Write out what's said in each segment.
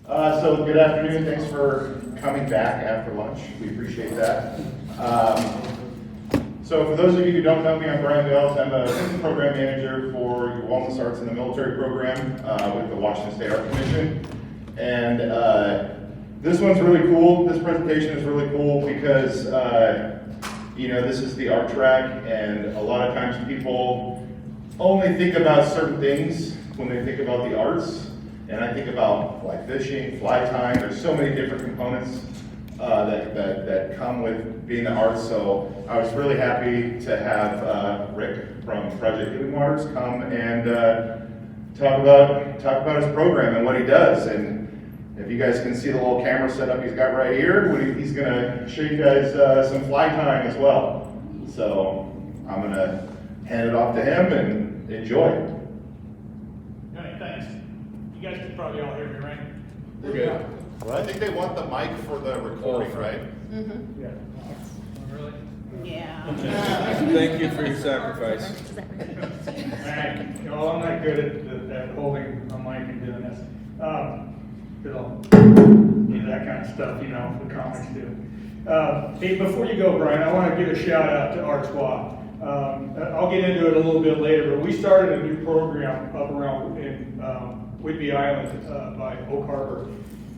So good afternoon. Thanks for coming back after lunch. We appreciate that. So for those of you who don't know me, I'm Brian Bales. I'm a program manager for your Wellness Arts in the Military program with the Washington State Art Commission. And this one's really cool. This presentation is really cool because this is the art track, and a lot of times people only think about certain things when they think about the arts. And I think about fly fishing, fly tying. There's so many different components that come with being the arts. So I was really happy to have Rick from Project Healing Waters come and talk about his program and what he does. And if you guys can see the little camera setup he's got right here, he's going to show you guys some fly tying as well. So I'm going to hand it off to him and enjoy. All right, thanks. You guys can probably all hear me, right? We're good. Well, I think they want the mic for the recording, right? Mm-hmm. Yeah. Oh, really? Yeah. Thank you for your sacrifice. All right. I'm not good at holding a mic and doing this. Because I'll do that kind of stuff, the comics do. Hey, before you go, Brian, I want to give a shout out to STWS. I'll get into it a little bit later, but we started a new program up around in Whidbey Island by Oak Harbor,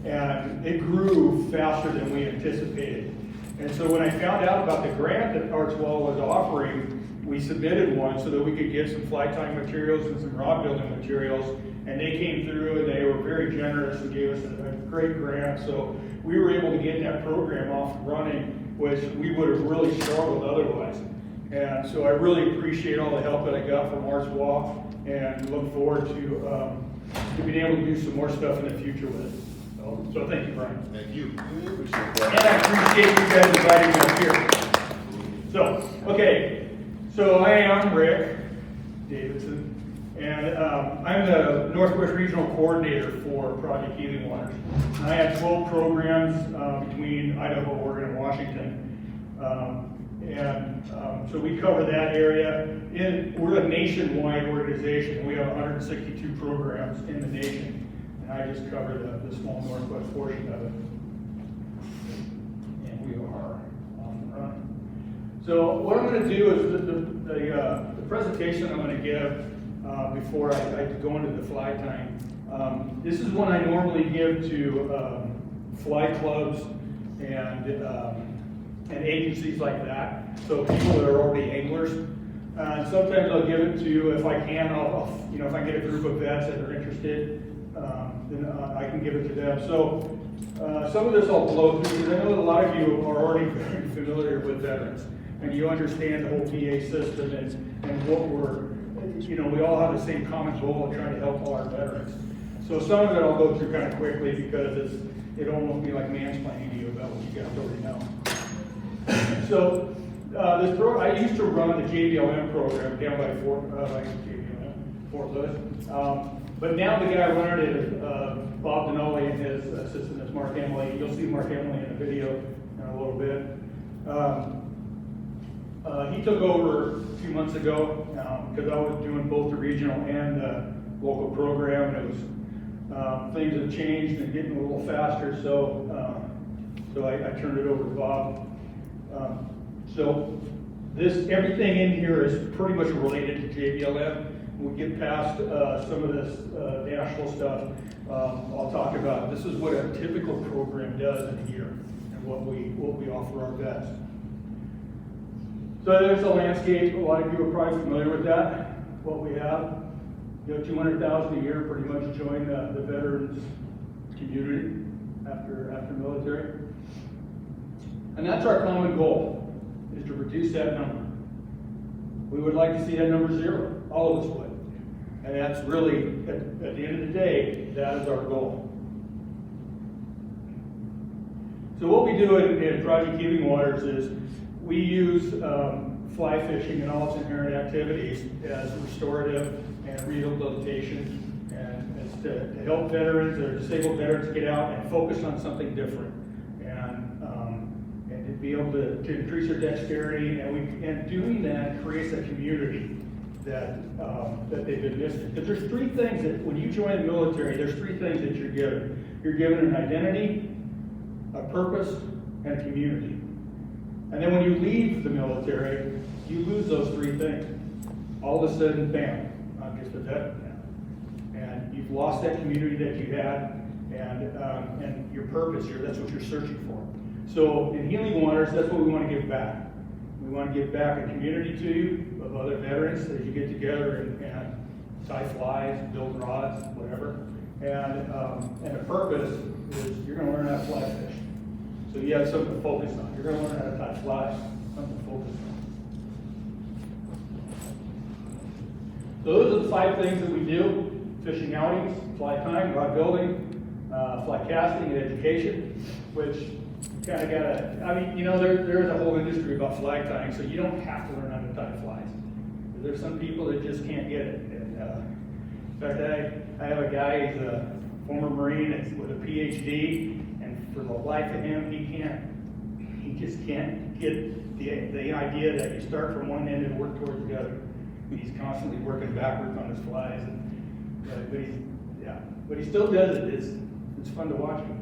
and it grew faster than we anticipated. And so when I found out about the grant that STWS was offering, we submitted one so that we could get some fly tying materials and some rod building materials, and they came through and they were very generous and gave us a great grant. So we were able to get that program off and running, which we would have really struggled otherwise. And so I really appreciate all the help that I got from STWS and look forward to being able to do some more stuff in the future with it. So thank you, Brian. Thank you. And I appreciate you guys inviting me up here. So, okay, so I am Rick Davidson, and I'm the Northwest Regional Coordinator for Project Healing Waters. I have 12 programs between Idaho, Oregon, and Washington. So we cover that area. We're a nationwide organization. We have 162 programs in the nation, and I just cover the small northwest portion of it. And we are on the run. So what I'm going to do is the presentation I'm going to give before I go into the fly tying. This is one I normally give to fly clubs and agencies like that. So people that are already anglers. Sometimes I'll give it to, if I can, if I get a group of vets that are interested, then I can give it to them. So some of this I'll blow through because I know that a lot of you are already very familiar with veterans, and you understand the whole VA system and what we all have the same common goal of trying to help all our veterans. So some of it I'll go through kind of quickly because it'll almost be like mansplaining to you about what you guys already know. So I used to run the JBLM program down by Fort Lewis. But now the guy running it is Bob Denoli, and his assistant is Mark Emily. You'll see Mark Emily in the video in a little bit. He took over a few months ago because I was doing both the regional and the local program. It was things have changed and getting a little faster, so I turned it over to Bob. So everything in here is pretty much related to JBLM. When we get past some of this national stuff, I'll talk about. This is what a typical program does in a year and what we offer our vets. So there's a landscape. A lot of you are probably familiar with that. What we have, $200,000 a year pretty much join the veterans community after military. And that's our common goal, is to reduce that number. We would like to see that number zero. All of us would. And that's really, at the end of the day, that is our goal. So what we do in Project Healing Waters is we use fly fishing and all its inherent activities as restorative and rehabilitation, and it's to help veterans or disabled veterans get out and focus on something different. And to be able to increase their dexterity, and doing that creates a community that they've been missing. Because there's three things that, when you join the military, there's three things that you're given. You're given an identity, a purpose, and a community. And then when you leave the military, you lose those three things. All of a sudden, bam, I'm just a veteran now. And you've lost that community that you had, and your purpose here, that's what you're searching for. So in Healing Waters, that's what we want to give back. We want to give back a community to you of other veterans as you get together and tie flies, build rods, whatever. And the purpose is you're going to learn how to fly fish. So you have something to focus on. You're going to learn how to tie flies, something to focus on. So those are the 5 things that we do: fishing outings, fly tying, rod building, fly casting, and education, which kind of got to, I mean, you know, there's a whole industry about fly tying, so you don't have to learn how to tie flies. There's some people that just can't get it. And, in fact, I have a guy, he's a former Marine with a PhD, and for the life of him, he just can't get the idea that you start from one end and work towards the other. He's constantly working backwards on his flies, but he still does it. It's fun to watch him.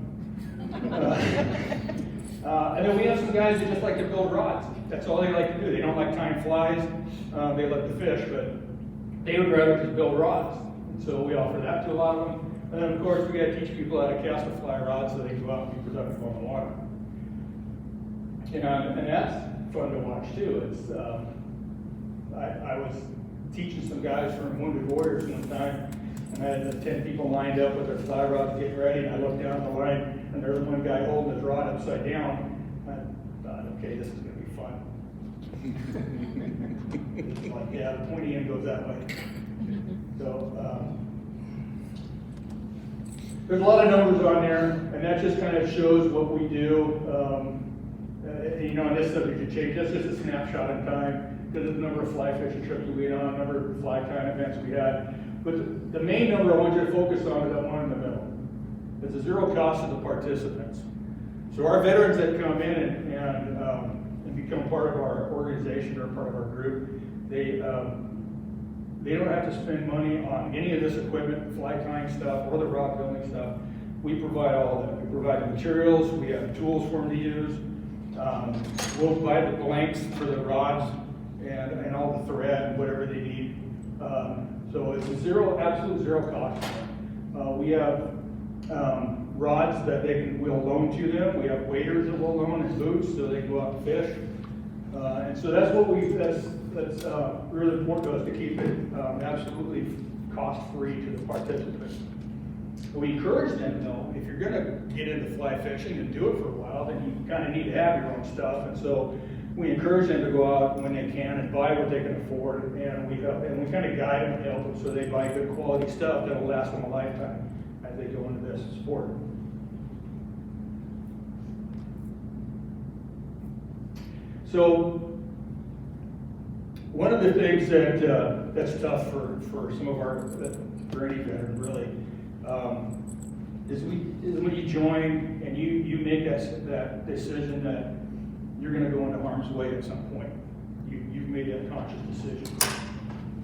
And then we have some guys that just like to build rods. That's all they like to do. They don't like tying flies. They like to fish, but they would rather just build rods. And so we offer that to a lot of them. And then, of course, we got to teach people how to cast a fly rod so they can go out and be productive on the water. And that's fun to watch too. It's I was teaching some guys from Wounded Warriors one time, and I had 10 people lined up with their fly rods getting ready, and I looked down the line, and there was one guy holding his rod upside down. I thought, okay, this is going to be fun. It's like, yeah, the pointy end goes that way. So there's a lot of numbers on there, and that just kind of shows what we do. You know, and this subject to change. That's just a snapshot in time, because of the number of fly fishing trips we went on, the number of fly tying events we had. But the main number I want you to focus on is that one in the middle. It's a zero cost to the participants. So our veterans that come in and become part of our organization or part of our group, they don't have to spend money on any of this equipment, fly tying stuff, or the rod building stuff. We provide all of that. We provide the materials, we have tools for them to use. We'll buy the blanks for the rods and all the thread and whatever they need. So it's a absolute zero cost. We have rods that we'll loan to them. We have waders that we'll loan and boots so they can go out and fish. And so that's that's really important to us, to keep it absolutely cost-free to the participants. We encourage them, though, if you're going to get into fly fishing and do it for a while, then you kind of need to have your own stuff. And so we encourage them to go out when they can and buy what they can afford. And we kind of guide them and help them so they buy good quality stuff that will last them a lifetime as they go into this sport. So one of the things that's tough for some of for any veteran really, is when you join and you make that decision that you're going to go into harm's way at some point. You've made that conscious decision.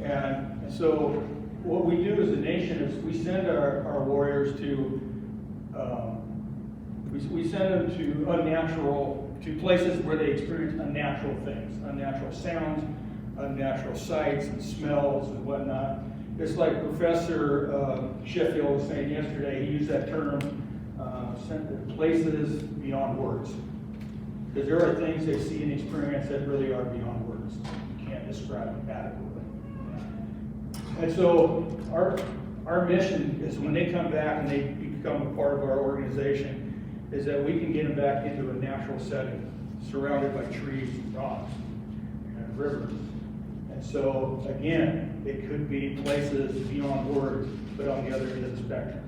And so what we do as a nation is we send our warriors to we send them to places where they experience unnatural things, unnatural sounds, unnatural sights and smells and whatnot. It's like Professor Sheffield was saying yesterday. He used that term, sent to places beyond words. Because there are things they see and experience that really are beyond words. You can't describe them adequately. And so our mission is when they come back and they become a part of our organization, is that we can get them back into a natural setting, surrounded by trees and rocks and rivers. And so, again, it could be places beyond words, but on the other end of the spectrum.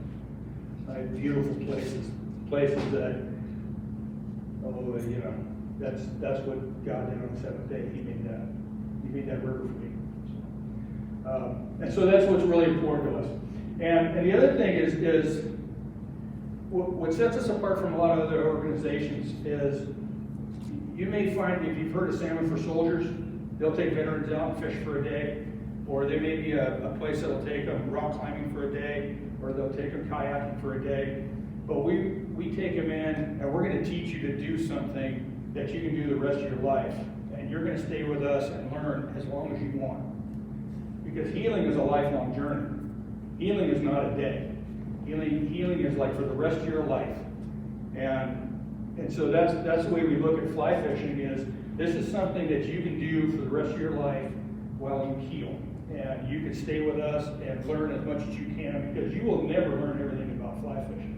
Right? Beautiful places that, that's what God did on the seventh day. He made that river for me. And so that's what's really important to us. And the other thing is what sets us apart from a lot of other organizations is you may find, if you've heard of Salmon for Soldiers, they'll take veterans out and fish for a day. or there may be a place that'll take them rock climbing for a day, or they'll take them kayaking for a day. But we take them in, and we're going to teach you to do something that you can do the rest of your life. And you're going to stay with us and learn as long as you want. Because healing is a lifelong journey. Healing is not a day. Healing is like for the rest of your life. And so that's the way we look at fly fishing is, this is something that you can do for the rest of your life while you heal. And you can stay with us and learn as much as you can, because you will never learn everything about fly fishing.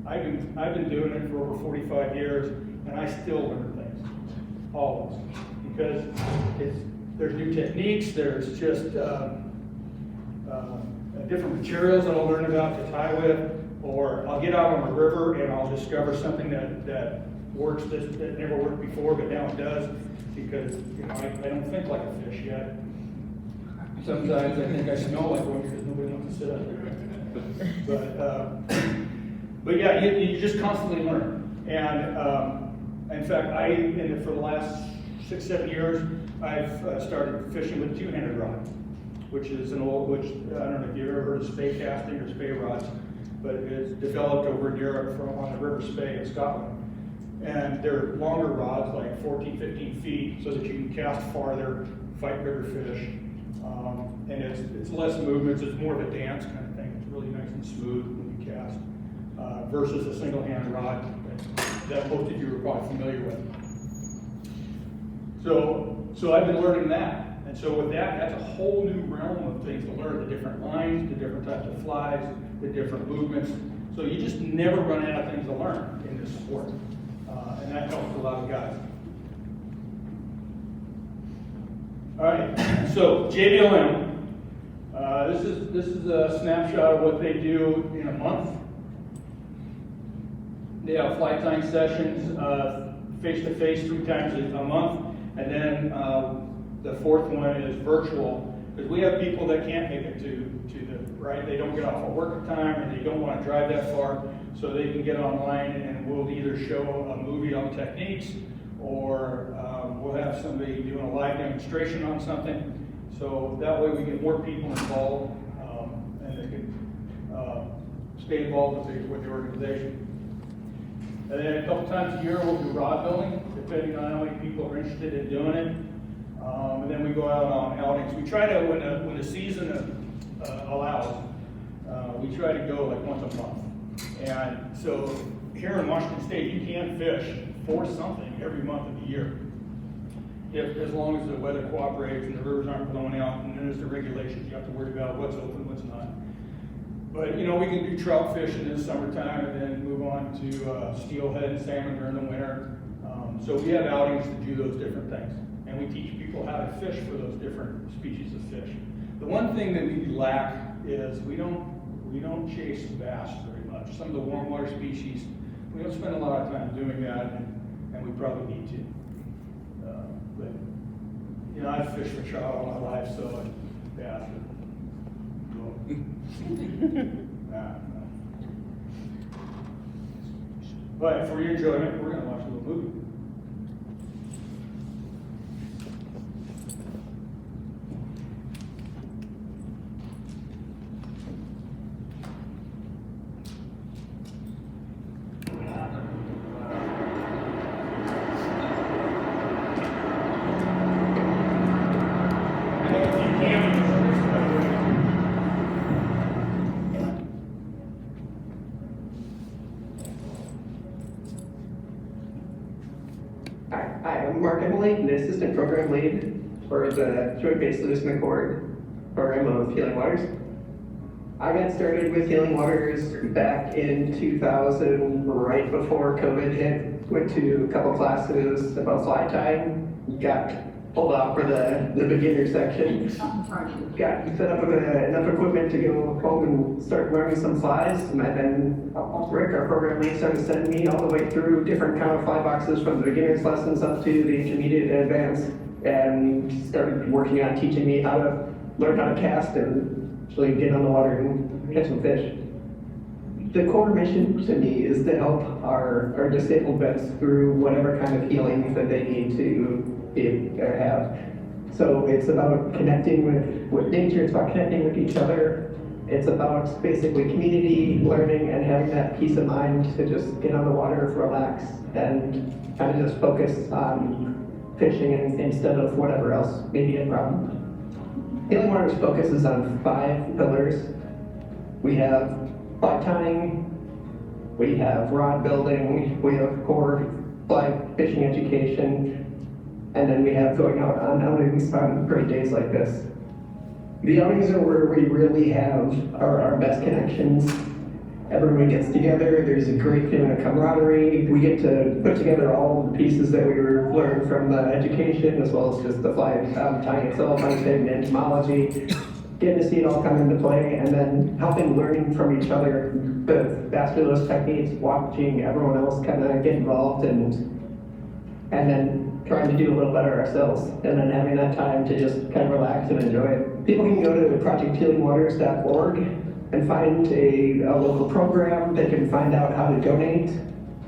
I've been doing it for over 45 years, and I still learn things, always, because there's new techniques, there's just different materials that I'll learn about to tie with, or I'll get out on a river and I'll discover something that works that never worked before, but now it does, because I don't think like a fish yet. Sometimes I think I smell like one because nobody wants to sit up there. But yeah, you just constantly learn. And in fact, for the last 6-7 years, I've started fishing with two-handed rod, which is I don't know if you've ever heard of spey casting or spey rods, but it's developed over in Europe on the River Spey in Scotland. And they're longer rods, like 14, 15 feet, so that you can cast farther, fight bigger fish. And it's less movements, it's more of a dance kind of thing. It's really nice and smooth when you cast, versus a single-hand rod that most of you are probably familiar with. So I've been learning that. And so with that's a whole new realm of things to learn, the different lines, the different types of flies, the different movements. So you just never run out of things to learn in this sport. And that helps a lot of guys. All right, so JBLM. This is a snapshot of what they do in a month. They have fly tying sessions face-to-face 3 times a month, and then the fourth one is virtual, because we have people that can't make it to right. They don't get off of work time, or they don't want to drive that far, so they can get online, and we'll either show a movie on techniques, or we'll have somebody doing a live demonstration on something. So that way we get more people involved, and they can stay involved with the organization. And then a couple times a year we'll do rod building, depending on how many people are interested in doing it. And then we go out on outings. We try to, when the season allows, we try to go like once a month. And so here in Washington State, you can fish for something every month of the year, as long as the weather cooperates and the rivers aren't blowing out, and then there's the regulations you have to worry about what's open, what's not. But we can do trout fishing in the summertime, and then move on to steelhead and salmon during the winter. So we have outings to do those different things, and we teach people how to fish for those different species of fish. The one thing that we lack is we don't chase bass very much. Some of the warm water species, we don't spend a lot of time doing that, and we probably need to. But I've fished for trout all my life, so bass. Nah. But for your enjoyment, we're going to watch a little movie. The assistant program lead for the Joint Base Lewis McCord program of Healing Waters. I got started with Healing Waters back in 2000, right before COVID hit. Went to a couple classes about fly tying, got pulled off for the beginner section. Got set up with enough equipment to go home and start learning some flies. And then Rick, our program lead, started sending me all the way through different kind of fly boxes from the beginner's lessons up to the intermediate and advanced, and started working on teaching me how to learn how to cast and actually get on the water and catch some fish. The core mission to me is to help our disabled vets through whatever kind of healing that they need to have. So it's about connecting with nature, it's about connecting with each other. It's about basically community learning and having that peace of mind to just get on the water, relax, and kind of just focus on fishing instead of whatever else may be a problem. Healing Waters focuses on 5 pillars. We have fly tying, we have rod building, we have core fly fishing education, and then we have going out on outings on great days like this. The outings are where we really have our best connections. Everyone gets together, there's a great feeling of camaraderie. We get to put together all the pieces that we learned from the education, as well as just the fly tying itself, understanding entomology, getting to see it all come into play, and then helping learning from each other, the vascular techniques, watching everyone else kind of get involved, and then trying to do a little better ourselves, and then having that time to just kind of relax and enjoy it. People can go to projecthealingwaters.org and find a local program. They can find out how to donate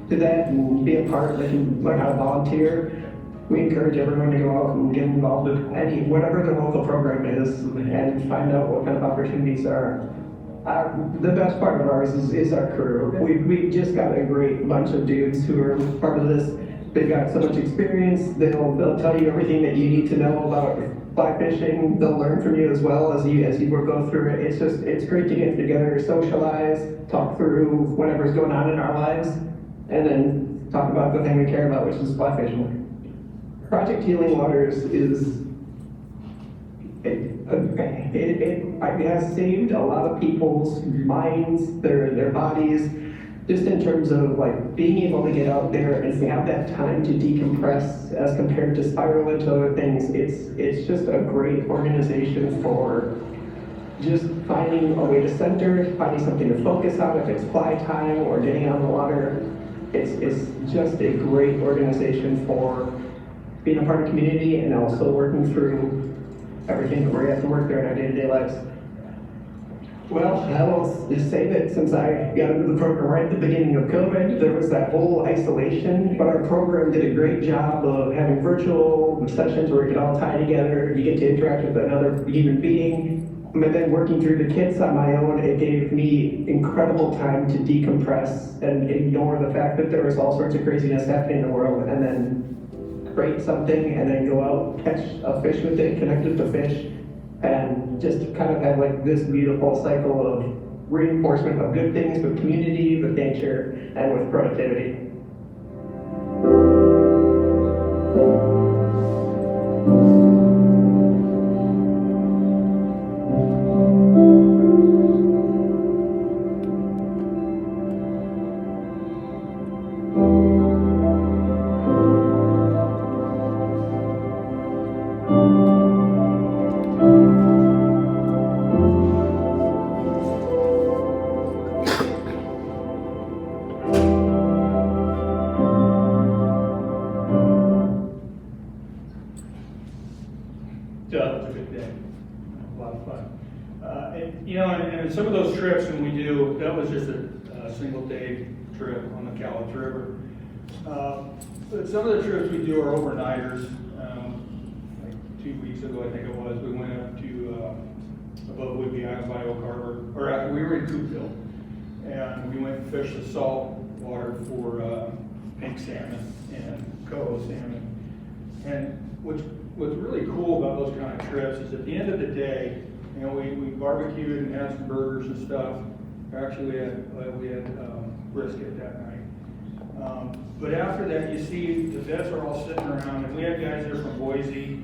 to that and be a part. They can learn how to volunteer. We encourage everyone to go out and get involved with whatever the local program is and find out what kind of opportunities are. The best part of ours is our crew. We just got a great bunch of dudes who are part of this. They've got so much experience. They'll tell you everything that you need to know about fly fishing. They'll learn from you as well as you go through it. It's great to get together, socialize, talk through whatever's going on in our lives, and then talk about the thing we care about, which is fly fishing. Project Healing Waters it has saved a lot of people's minds, their bodies, just in terms of like being able to get out there and have that time to decompress as compared to spiral into other things. It's just a great organization for just finding a way to center, finding something to focus on, if it's fly time or getting on the water. It's just a great organization for being a part of community and also working through everything that we have to work through in our day-to-day lives. Well, I will just say that since I got into the program right at the beginning of COVID, there was that whole isolation, but our program did a great job of having virtual sessions where we could all tie together, you get to interact with another human being. And then working through the kits on my own, it gave me incredible time to decompress and ignore the fact that there was all sorts of craziness happening in the world, and then create something and then go out, catch a fish with it, connect with the fish, and just kind of have like this beautiful cycle of reinforcement of good things with community, with nature, and with productivity. It was a good day, a lot of fun. And some of those trips when we do, that was just a single day trip on the Cowlitz River. But some of the trips we do are overnighters. Like 2 weeks ago, I think it was, we went up to above Whidbey Island by Oak Harbor, or we were in Coopville, and we went and fished the salt water for pink salmon and coho salmon. And what's really cool about those kind of trips is at the end of the day, we barbecued and had some burgers and stuff. Actually, we had brisket that night. But after that, you see the vets are all sitting around, and we had guys there from Boise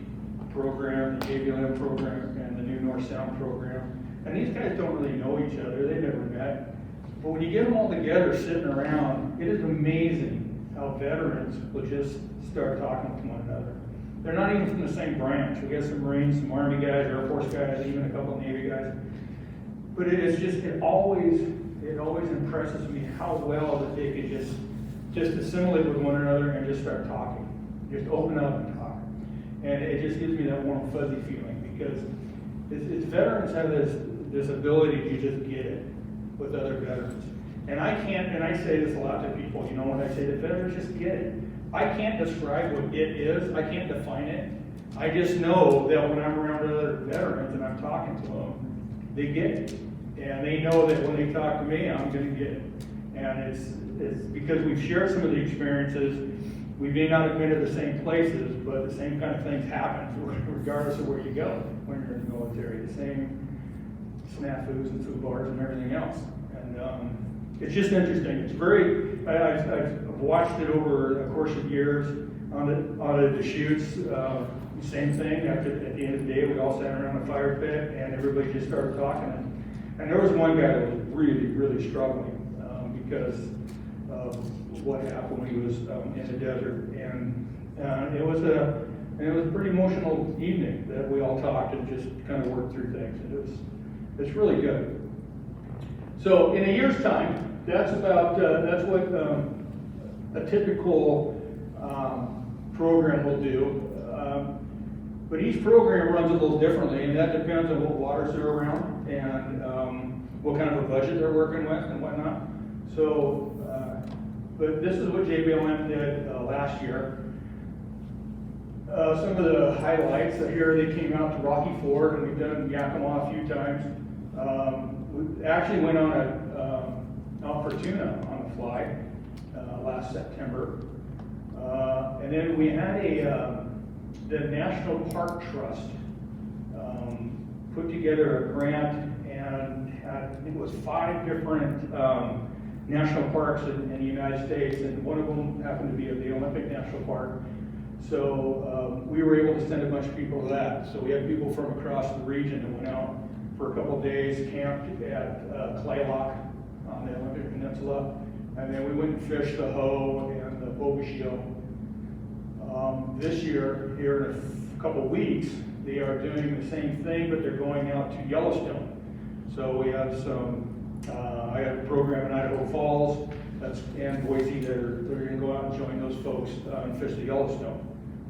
program, the KBLM program, and the New North Sound program. And these guys don't really know each other; they never met. But when you get them all together, sitting around, it is amazing how veterans will just start talking to one another. They're not even from the same branch. We got some Marines, some Army guys, Air Force guys, even a couple of Navy guys. But it always impresses me how well that they could just assimilate with one another and just start talking, just open up and talk. And it just gives me that warm fuzzy feeling because it's veterans have this ability to just get it with other veterans. And I say this a lot to people, when I say that veterans just get it. I can't describe what it is, I can't define it, I just know that when I'm around other veterans and I'm talking to them, they get it. And they know that when they talk to me, I'm gonna get it. And it's because we've shared some of the experiences. We may not have been to the same places, but the same kind of things happen regardless of where you go when you're in the military. The same snafus and food bars and everything else. And it's just interesting. It's very, I've watched it over the course of years on the shoots. Same thing, at the end of the day, we all sat around a fire pit and everybody just started talking. And there was one guy that was really, really struggling because of what happened when he was in the desert. And it was a pretty emotional evening that we all talked and just kind of worked through things. And it's really good. So in a year's time, that's what a typical program will do. But each program runs a little differently, and that depends on what waters they're around and what kind of a budget they're working with and whatnot. So, but this is what JBLM did last year. Some of the highlights here, they came out to Rocky Ford, and we've done Yakima a few times. We actually went on out for tuna on a fly last September. And then we had the National Park Trust put together a grant and it was 5 different national parks in the United States, and one of them happened to be the Olympic National Park. So we were able to send a bunch of people to that. So we had people from across the region that went out for a couple of days, camped at Claylock on the Olympic Peninsula, and then we went and fished the Hoe and the Bogashio. This year, here in a couple of weeks, they are doing the same thing, but they're going out to Yellowstone. So we have I have a program in Idaho Falls and Boise that they're going to go out and join those folks and fish the Yellowstone.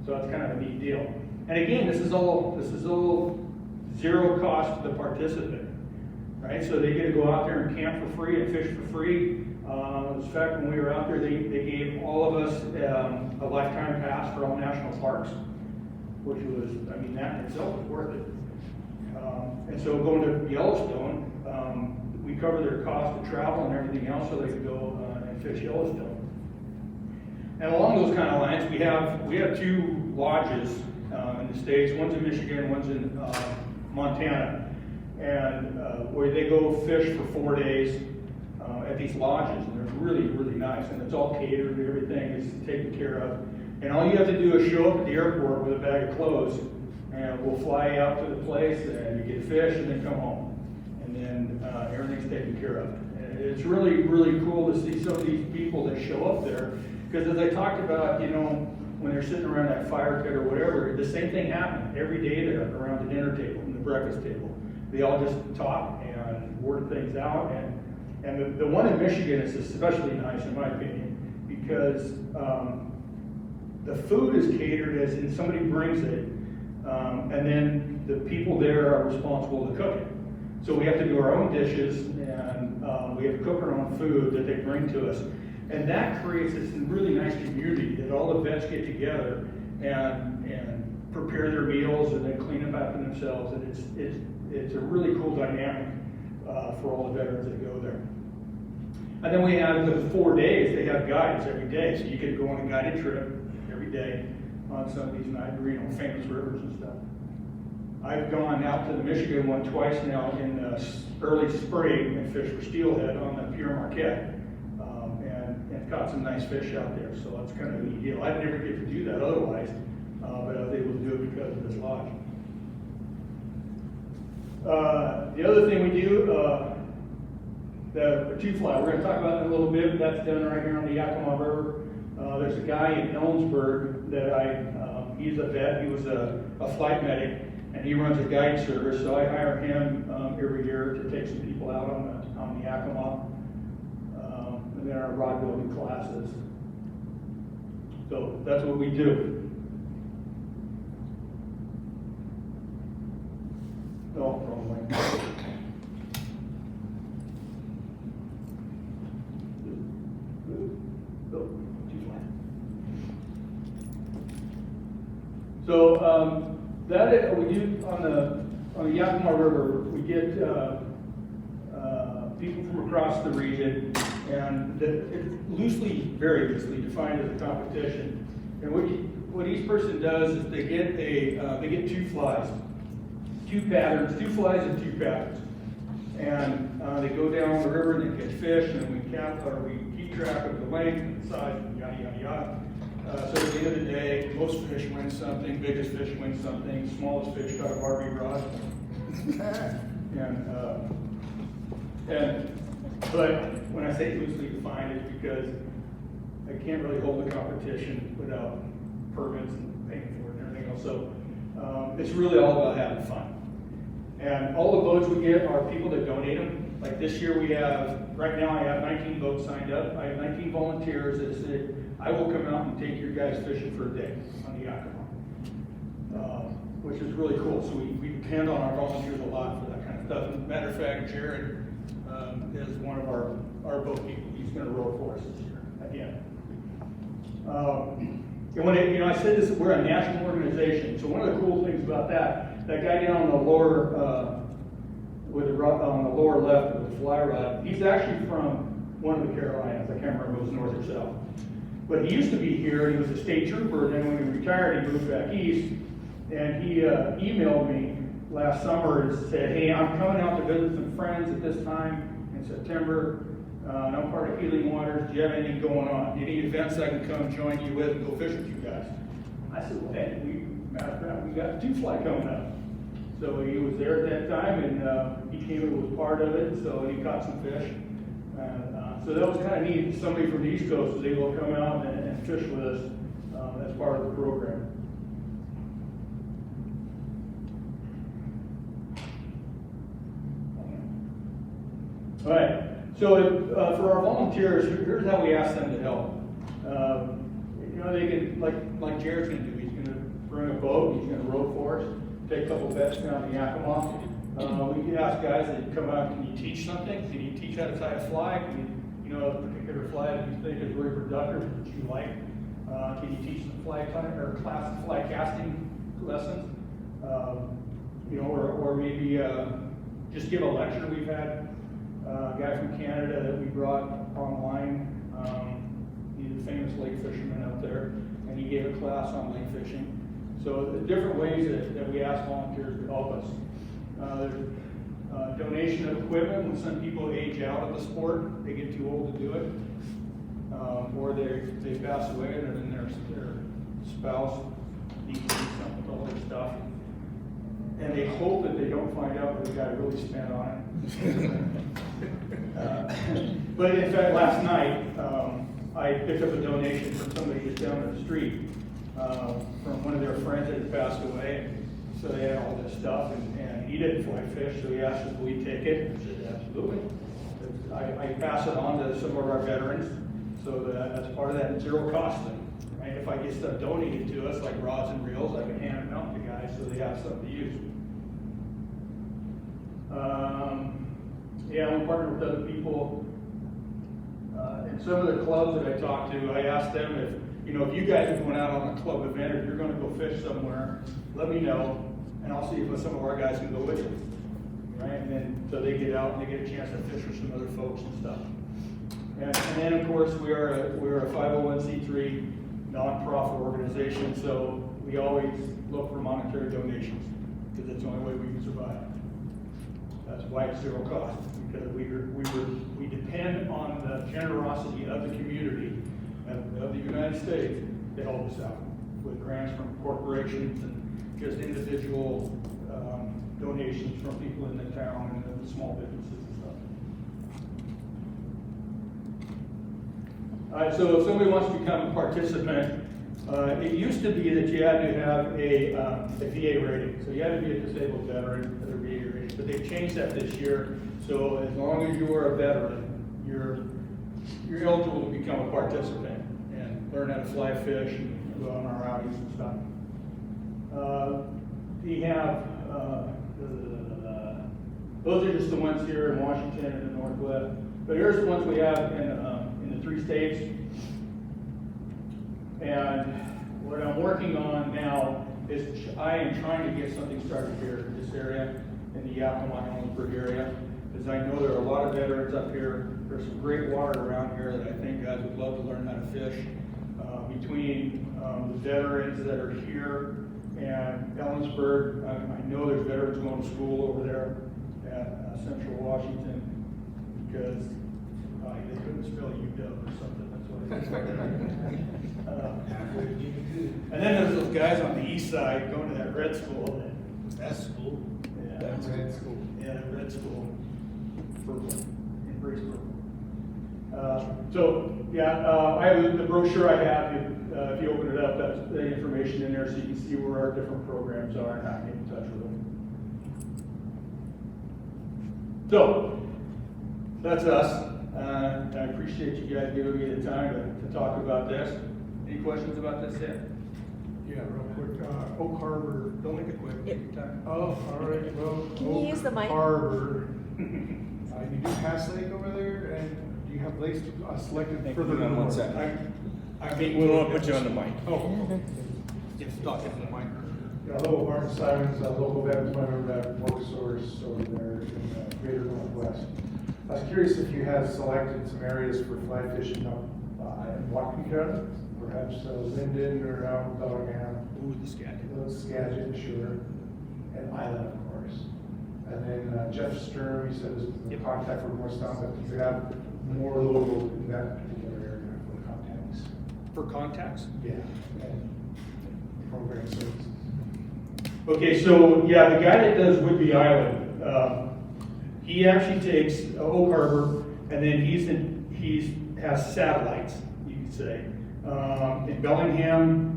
So that's kind of a neat deal. And again, this is all zero cost to the participant, right? So they get to go out there and camp for free and fish for free. In fact, when we were out there, they gave all of us a lifetime pass for all national parks, which was, I mean, that in itself was worth it. And so going to Yellowstone, we cover their cost of travel and everything else so they could go and fish Yellowstone. And along those kind of lines, we have 2 lodges in the States. One's in Michigan, one's in Montana, and where they go fish for 4 days at these lodges, and they're really, really nice, and it's all catered, everything is taken care of. And all you have to do is show up at the airport with a bag of clothes, and we'll fly you out to the place, and you get fish, and then come home. And then everything's taken care of. And it's really, really cool to see some of these people that show up there, because as I talked about, when they're sitting around that fire pit or whatever, the same thing happened every day there around the dinner table and the breakfast table. They all just talk and word things out, and the one in Michigan is especially nice in my opinion, because the food is catered as in somebody brings it, and then the people there are responsible to cook it. So we have to do our own dishes, and we have to cook our own food that they bring to us. And that creates this really nice community that all the vets get together and prepare their meals and then clean up after themselves. And it's a really cool dynamic for all the veterans that go there. And then we have the 4 days, they have guides every day. So you can go on a guided trip every day on some of these famous rivers and stuff. I've gone out to the Michigan one twice now in the early spring and fished for steelhead on the Pure Marquette. And caught some nice fish out there, so that's kind of a neat deal. I'd never get to do that otherwise, but I was able to do it because of this lodge. The other thing we do, the 2-fly, we're going to talk about that in a little bit, but that's done right here on the Yakima River. There's a guy in Ellensburg that he's a vet, he was a flight medic, and he runs a guide service, so I hire him every year to take some people out on the Yakima. And then our rod building classes. So that's what we do. Oh, wrong way. Oh, too flat. So That is, we do on the Yakima River, we get people from across the region, and it's very loosely defined as a competition. And what each person does is they get two flies, two flies and two patterns. And they go down the river and they catch fish, and we keep track of the length and the size, and yada, yada, yada. So at the end of the day, most fish win something, biggest fish win something, smallest fish got a Barbie rod. But when I say loosely defined, it's because I can't really hold a competition without permits and paying for it and everything else. So it's really all about having fun. And all the boats we get are people that donate them. Like this year right now I have 19 boats signed up. I have 19 volunteers that said, I will come out and take your guys fishing for a day on the Yakima, which is really cool. So we depend on our volunteers a lot for that kind of stuff. As a matter of fact, Jared is one of our boat people. He's going to row for us this year again. And when I said this, we're a national organization. So one of the cool things about that guy down on the lower on the lower left with the fly rod, he's actually from one of the Carolinas. I can't remember if it was north or south. But he used to be here, and he was a state trooper, and then when he retired, he moved back east, and he emailed me last summer and said, hey, I'm coming out to visit some friends at this time in September, and I'm part of Healing Waters. Do you have anything going on? Any events I can come join you with and go fish with you guys? I said, well, hey, matter of fact, we got two fly coming up. So he was there at that time, and he came and was part of it, so he caught some fish. So that was kind of neat. Somebody from the East Coast was able to come out and fish with us as part of the program. All right. So for our volunteers, here's how we ask them to help. They can, like Jared's going to do. He's going to bring a boat. He's going to row for us. Take a couple bets down the Yakima. We can ask guys that come out, can you teach something? Can you teach how to tie a fly? A particular fly that you think is really productive that you like? Can you teach some fly casting lessons? Or maybe just give a lecture. We've had a guy from Canada that we brought online. He's a famous lake fisherman out there, and he gave a class on lake fishing. So the different ways that we ask volunteers to help us. There's donation of equipment. When some people age out of the sport, they get too old to do it, or they pass away, and then their spouse needs to do something with all their stuff, and they hope that they don't find out that the guy really spent on it. But in fact, last night I picked up a donation from somebody just down the street. From one of their friends that had passed away. So they had all this stuff, and he didn't fly fish, so he asked us, will we take it? I said, absolutely. I pass it on to some of our veterans, so that's part of that zero cost thing. Right? If I get stuff donated to us, like rods and reels, I can hand them out to guys so they have something to use. We partner with other people. And some of the clubs that I talked to, I asked them if you guys are going out on a club event, or if you're going to go fish somewhere, let me know, and I'll see if some of our guys can go with you. Right? And then so they get out and they get a chance to fish with some other folks and stuff. And then of course we're a 501c3 nonprofit organization, so we always look for monetary donations because it's the only way we can survive. That's why it's zero cost, because we depend on the generosity of the community of the United States to help us out with grants from corporations and just individual donations from people in the town and the small businesses and stuff. All right, so if somebody wants to become a participant, it used to be that you had to have a VA rating. So you had to be a disabled veteran with a VA rating, but they've changed that this year. So as long as you are a veteran, you're eligible to become a participant and learn how to fly fish and go on our outings and stuff. We have, those are just the ones here in Washington and the Northwest. But here's the ones we have in the 3 states. And what I'm working on now I am trying to get something started here in this area, in the Yakima, Ellensburg area, because I know there are a lot of veterans up here. There's some great water around here that I think guys would love to learn how to fish. Between the veterans that are here and Ellensburg, I know there's veterans going to school over there at Central Washington because they couldn't spell UW or something. That's what it is. And then there's those guys on the east side going to that red school. That's school. Yeah, That's red school. Yeah, that red school. Purple. Embrace purple. So, yeah, I have the brochure I have. If you open it up, that's the information in there so you can see where our different programs are and how to get in touch with them. So, that's us. I appreciate you guys giving me the time to talk about this. Any questions about this yet? Yeah, real quick, Oak Harbor. Don't make it quick. Take your time. Oh, all right, well. Can you use the mic? Oak Harbor. You do Pass Lake over there, and do you have lakes selected further Hold on one north? second. I mean, We don't want to put you on the mic. Oh, Just talking to the mic. yeah, hello, Martin Simons, local veterans member at Work Source over there in the greater Northwest. I was curious if you had selected some areas for fly fishing up in Whatcom County, perhaps Linden or out in Bellingham. Ooh, the Skagit. Skagit, sure, and Island, of course. And then Jeff Sturm, he said, is the contact for Morristown, but if you have more local in that particular area for contacts. For contacts? Yeah. And program services. Okay, so yeah, the guy that does Whidbey Island, he actually takes Oak Harbor, and then he's has satellites, you could say, in Bellingham,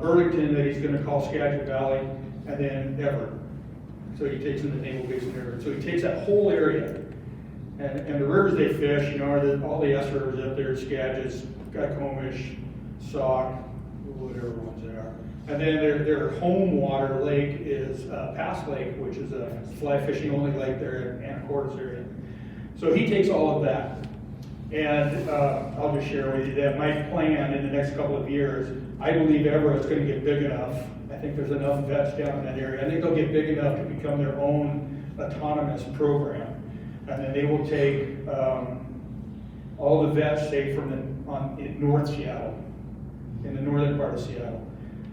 Burlington, that he's going to call Skagit Valley, and then Everett. So he takes in the Naval Base in Everett. So he takes that whole area, and the rivers they fish, you know, are all the S rivers up there: Skagit, Skykomish, Sauk, whatever ones they are. And then their home water lake is Pass Lake, which is a fly fishing only lake there in Anacortes area. So he takes all of that. And I'll just share with you that my plan in the next couple of years, I believe Everett's going to get big enough. I think there's enough vets down in that area. I think they'll get big enough to become their own autonomous program. And then they will take all the vets, say, in North Seattle, in the northern part of Seattle.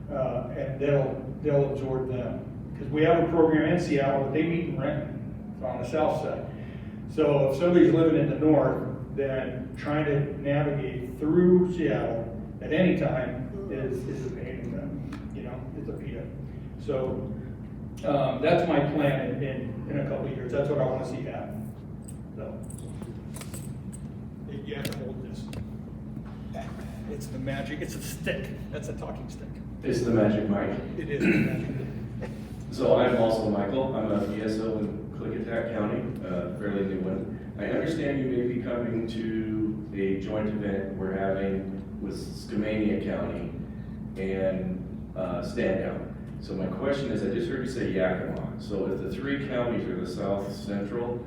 And they'll absorb them. Because we have a program in Seattle, but they meet in Renton on the south side. So if somebody's living in the north, then trying to navigate through Seattle at any time is a pain in them, you know, it's a PIA. So that's my plan in a couple of years. That's what I want to see happen. So you have to hold this. It's the magic. It's a stick. That's a talking stick. It's the magic mic. It is the magic. So I'm also Michael. I'm a ESO in Clickitat County, fairly new one. I understand you may be coming to a joint event we're having with Skamania County and Stand Down. So my question is, I just heard you say Yakima. So if the three counties are the south central,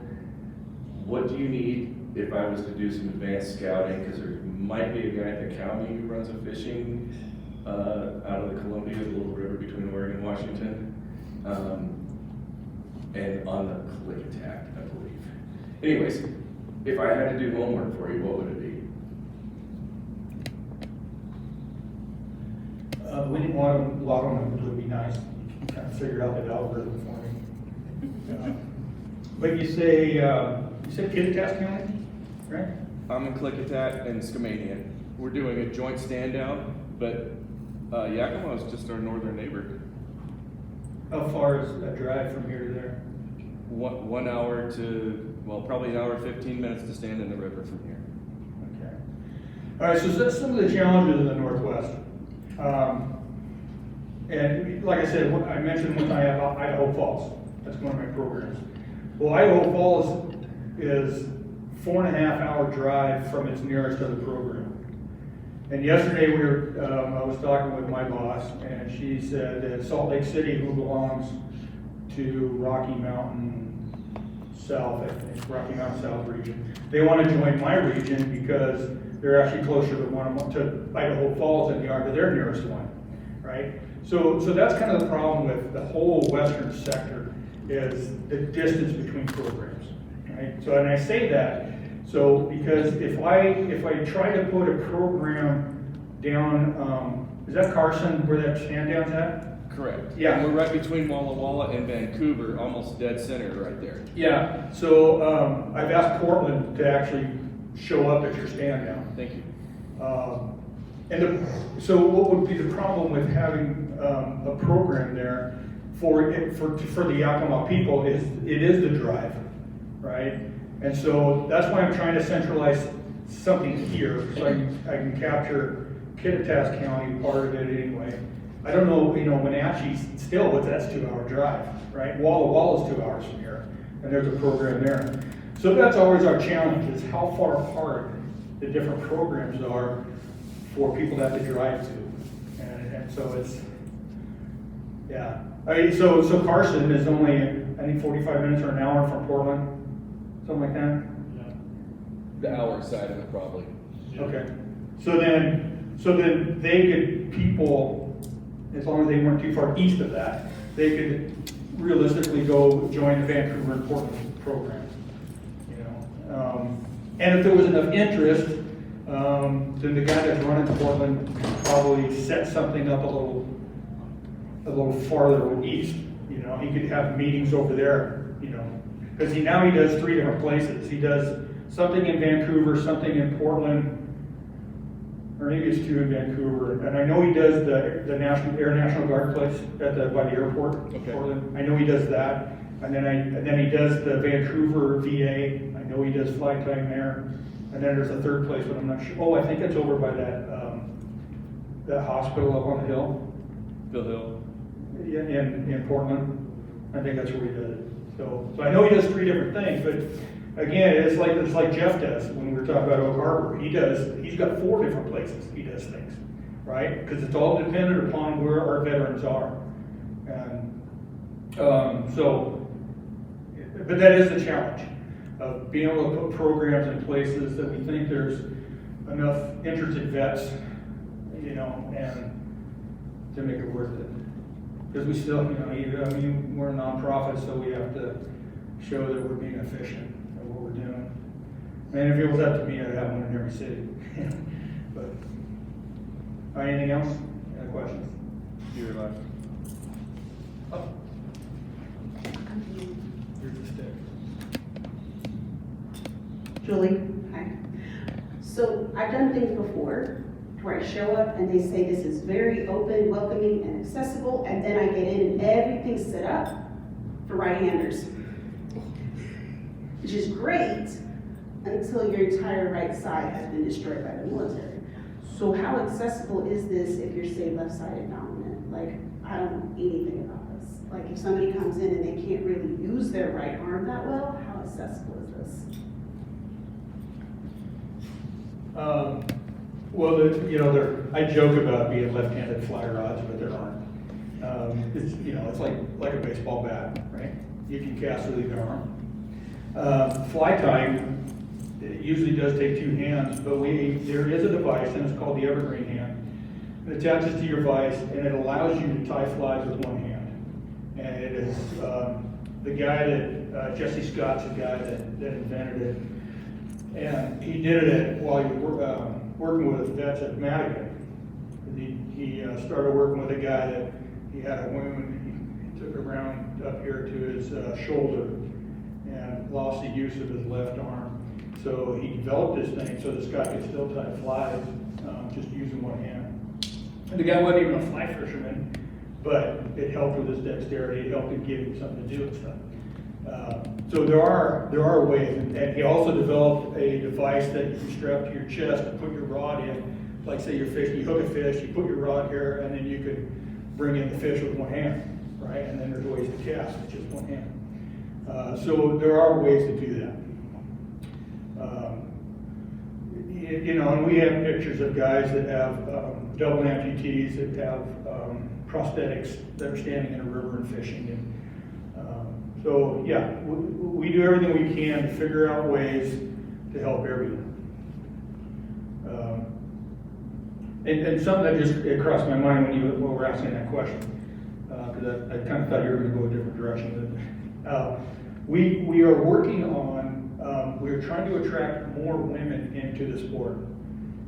what do you need if I was to do some advanced scouting? Because there might be a guy at the county who runs a fishing out of the Columbia, the little river between Oregon and Washington, and on the Clickitat, I believe. Anyways, if I had to do homework for you, what would it be? We didn't want to log on, it would be nice. Kind of figure out that algorithm for me. But you say Kittitas County, right? I'm in Clickitat and Skamania. We're doing a joint stand down, but Yakima is just our northern neighbor. How far is that drive from here to there? 1 hour to, well, probably an hour and 15 minutes to stand in the river from here. Okay. All right, so that's some of the challenges in the Northwest. And like I said, I mentioned one time about Idaho Falls. That's one of my programs. Well, Idaho Falls is 4.5 hour drive from its nearest other program. And yesterday I was talking with my boss, and she said that Salt Lake City, who belongs to Rocky Mountain South, I think, Rocky Mountain South region, they want to join my region because they're actually closer to Idaho Falls than they are to their nearest one, right? So that's kind of the problem with the whole western sector is the distance between programs, right? So, and I say that, so because if I try to put a program down, is that Carson where that stand down's at? Correct. Yeah. We're right between Walla Walla and Vancouver, almost dead center right there. Yeah, so I've asked Portland to actually show up at your stand down. Thank you. So what would be the problem with having a program there for the Yakima people is it is the drive, right? And so that's why I'm trying to centralize something here so I can capture Kittitas County part of it anyway. I don't know, Wenatchee still, but that's 2-hour drive, right? Walla Walla's 2 hours from here, and there's a program there. So that's always our challenge is how far apart the different programs are for people to have to drive to. And so it's, yeah. I mean, so Carson is only, I think 45 minutes or an hour from Portland, something like that? The hour side of it probably. Okay. So then they could, people, as long as they weren't too far east of that, they could realistically go join the Vancouver and Portland program. And if there was enough interest, then the guy that's running Portland could probably set something up a little farther east. He could have meetings over there, because now he does 3 different places. He does something in Vancouver, something in Portland, or maybe it's 2 in Vancouver. And I know he does the National Guard place by the airport, Okay. Portland. I know he does that. And then he does the Vancouver VA. I know he does flight time there. And then there's a third place, but I'm not sure. Oh, I think it's over by that hospital up on the hill. Bill Hill. Yeah, in Portland. I think that's where he does it. So I know he does 3 different things, but again, it's like Jeff does when we were talking about Oak Harbor. He's got 4 different places he does things, right? Because it's all dependent upon where our veterans are. And but that is the challenge of being able to put programs in places that we think there's enough interested vets, and to make it worth it. Because we still, we're a nonprofit, so we have to show that we're being efficient at what we're doing. And if it was up to me, I'd have one in every city. But, anything else? Any questions? You're last. Oh. Here's the stick. Julie, hi. So I've done things before where I show up and they say this is very open, welcoming, and accessible, and then I get in and everything's set up for right-handers, which is great until your entire right side has been destroyed by the military. So how accessible is this if you're, say, left-sided dominant? Like, I don't know anything about this. Like, if somebody comes in and they can't really use their right arm that well, how accessible is this? I joke about being left-handed fly rods, but there aren't. It's like a baseball bat, right? You can cast with either arm. Fly tying, it usually does take 2 hands, but there is a device, and it's called the Evergreen hand. It attaches to your vise, and it allows you to tie flies with 1 hand. And it is the guy that Jesse Scott's the guy that invented it. And he did it while he was working with vets at Madigan. He started working with a guy that he had a wound. He took it around up here to his shoulder and lost the use of his left arm. So he developed this thing so this guy could still tie flies just using 1 hand. And the guy wasn't even a fly fisherman, but it helped with his dexterity. It helped him give him something to do and stuff. So there are ways, and he also developed a device that you can strap to your chest and put your rod in. Like say you're fishing, you hook a fish, you put your rod here, and then you could bring in the fish with 1 hand, right? And then there's ways to cast with just 1 hand. So there are ways to do that. And we have pictures of guys that have double amputees that have prosthetics that are standing in a river and fishing. And so yeah, we do everything we can to figure out ways to help everyone. And something that just, it crossed my mind when you were asking that question, because I kind of thought you were gonna go a different direction. We are working on, we're trying to attract more women into the sport.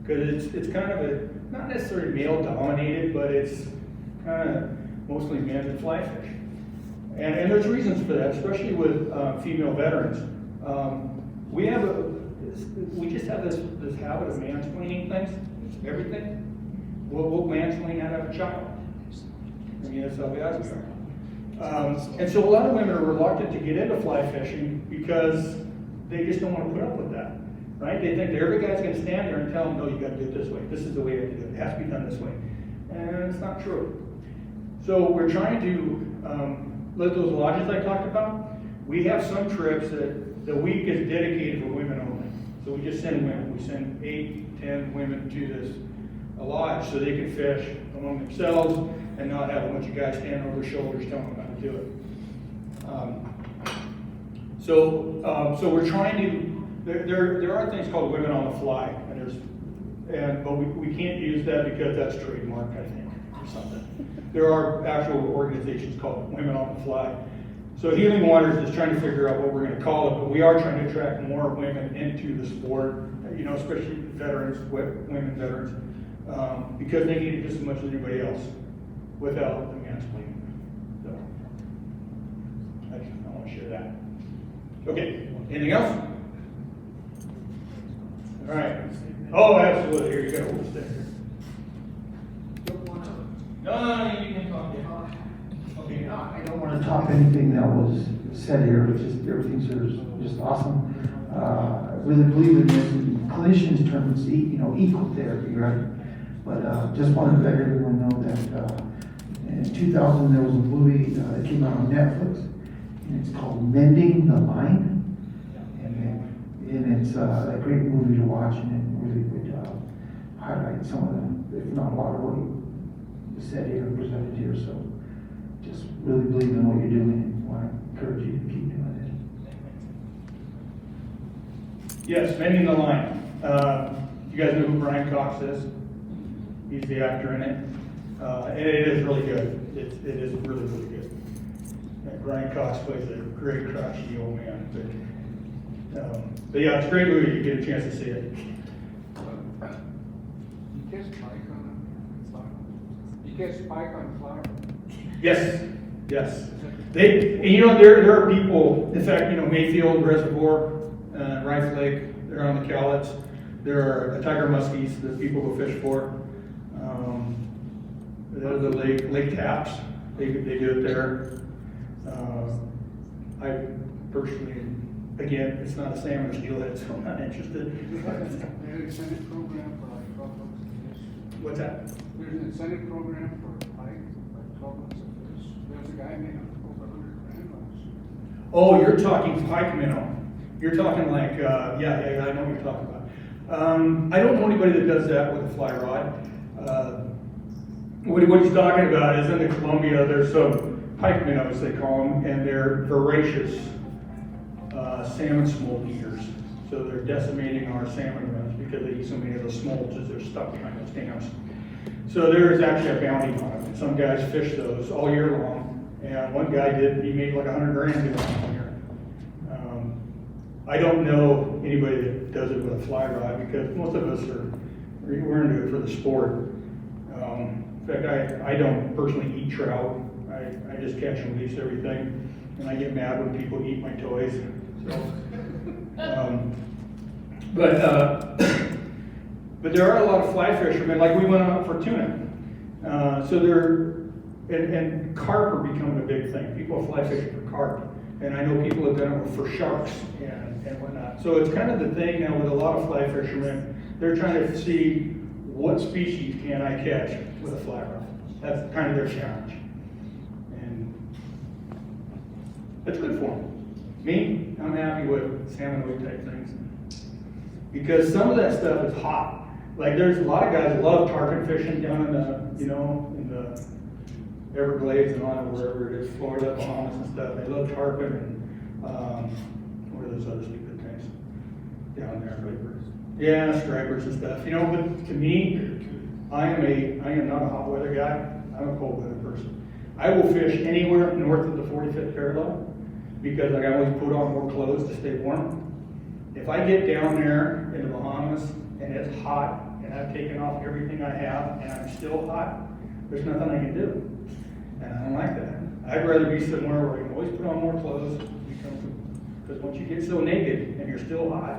Because it's kind of a, not necessarily male dominated, but it's kind of mostly men that fly fish. And there's reasons for that, especially with female veterans. We just have this habit of mansplaining things, everything. We'll mansplain out of a child. I mean, that's how we are. And so a lot of women are reluctant to get into fly fishing because they just don't want to put up with that, right? They think that every guy's going to stand there and tell them, no, you got to do it this way. This is the way to do it. It has to be done this way. And it's not true. So we're trying to let those lodges I talked about, we have some trips that the week is dedicated for women only. So we just send women. We send 8, 10 women to this lodge so they can fish among themselves and not have a bunch of guys standing over their shoulders telling them how to do it. So we're trying to, there are things called women on the fly, but we can't use that because that's trademark, I think, or something. There are actual organizations called Women on the Fly. So Healing Waters is trying to figure out what we're going to call it, but we are trying to attract more women into the sport, especially veterans, women veterans, because they need it just as much as anybody else without the mansplaining. So I want to share that. Okay, anything else? All right. Oh, absolutely. Here you go. We'll stay here. No, you can talk. Okay. I don't want to top anything that was said here. It's just everything's just awesome. I really believe in this. In clinicians' terms, equal therapy, right? But just wanted to let everyone know that in 2000 there was a movie that came out on Netflix, and it's called Mending the Line, and it's a great movie to watch, and it really would highlight some of them, if not a lot of what you said here and presented here. So just really believe in what you're doing and want to encourage you to keep doing it. Yes, Mending the Line. You guys know who Brian Cox is? He's the actor in it. And it is really good. It is really, really good. And Brian Cox plays a great crotchety old man. But yeah, it's a great movie. You get a chance to see it. You catch pike on fly. Yes, yes. There are people, in fact, Mayfield Reservoir, Rife Lake, they're on the Cowlitz. There are tiger muskies that people go fish for. There's the lake taps. They do it there. I personally, again, it's not a salmon or steelhead, so I'm not interested. There's an incentive program for like 12 months of fish. What's that? There's an incentive program for pike, like 12 months of fish. There's a guy made over $100,000 last year. Oh, you're talking pike minnow. You're talking like, yeah, I know what you're talking about. I don't know anybody that does that with a fly rod. What he's talking about is in the Columbia, there's some pike minnows, they call them, and they're voracious salmon smolt eaters. So they're decimating our salmon runs because they eat so many of those smolts as they're stuck behind those dams. So there's actually a bounty on it. Some guys fish those all year long, and one guy he made like $100,000 doing it one year. I don't know anybody that does it with a fly rod because most of us we're into it for the sport. In fact, I don't personally eat trout. I just catch and release everything, and I get mad when people eat my toys. So, but there are a lot of fly fishermen. Like we went out for tuna, and carp are becoming a big thing. People fly fishing for carp, and I know people have done it for sharks and whatnot. So it's kind of the thing now with a lot of fly fishermen. They're trying to see what species can I catch with a fly rod. That's kind of their challenge, and that's good for them. Me, I'm happy with salmon weight type things because some of that stuff is hot. Like there's a lot of guys that love tarpon fishing down in the Everglades and on wherever it is, Florida, Bahamas and stuff. They love tarpon and what are those other stupid things down there? Yeah, stripers and stuff. But to me, I am not a hot weather guy, I'm a cold weather person. I will fish anywhere north of the 45th parallel because I always put on more clothes to stay warm. If I get down there in the Bahamas and it's hot and I've taken off everything I have and I'm still hot, there's nothing I can do. And I don't like that. I'd rather be somewhere where I can always put on more clothes, because once you get so naked and you're still hot,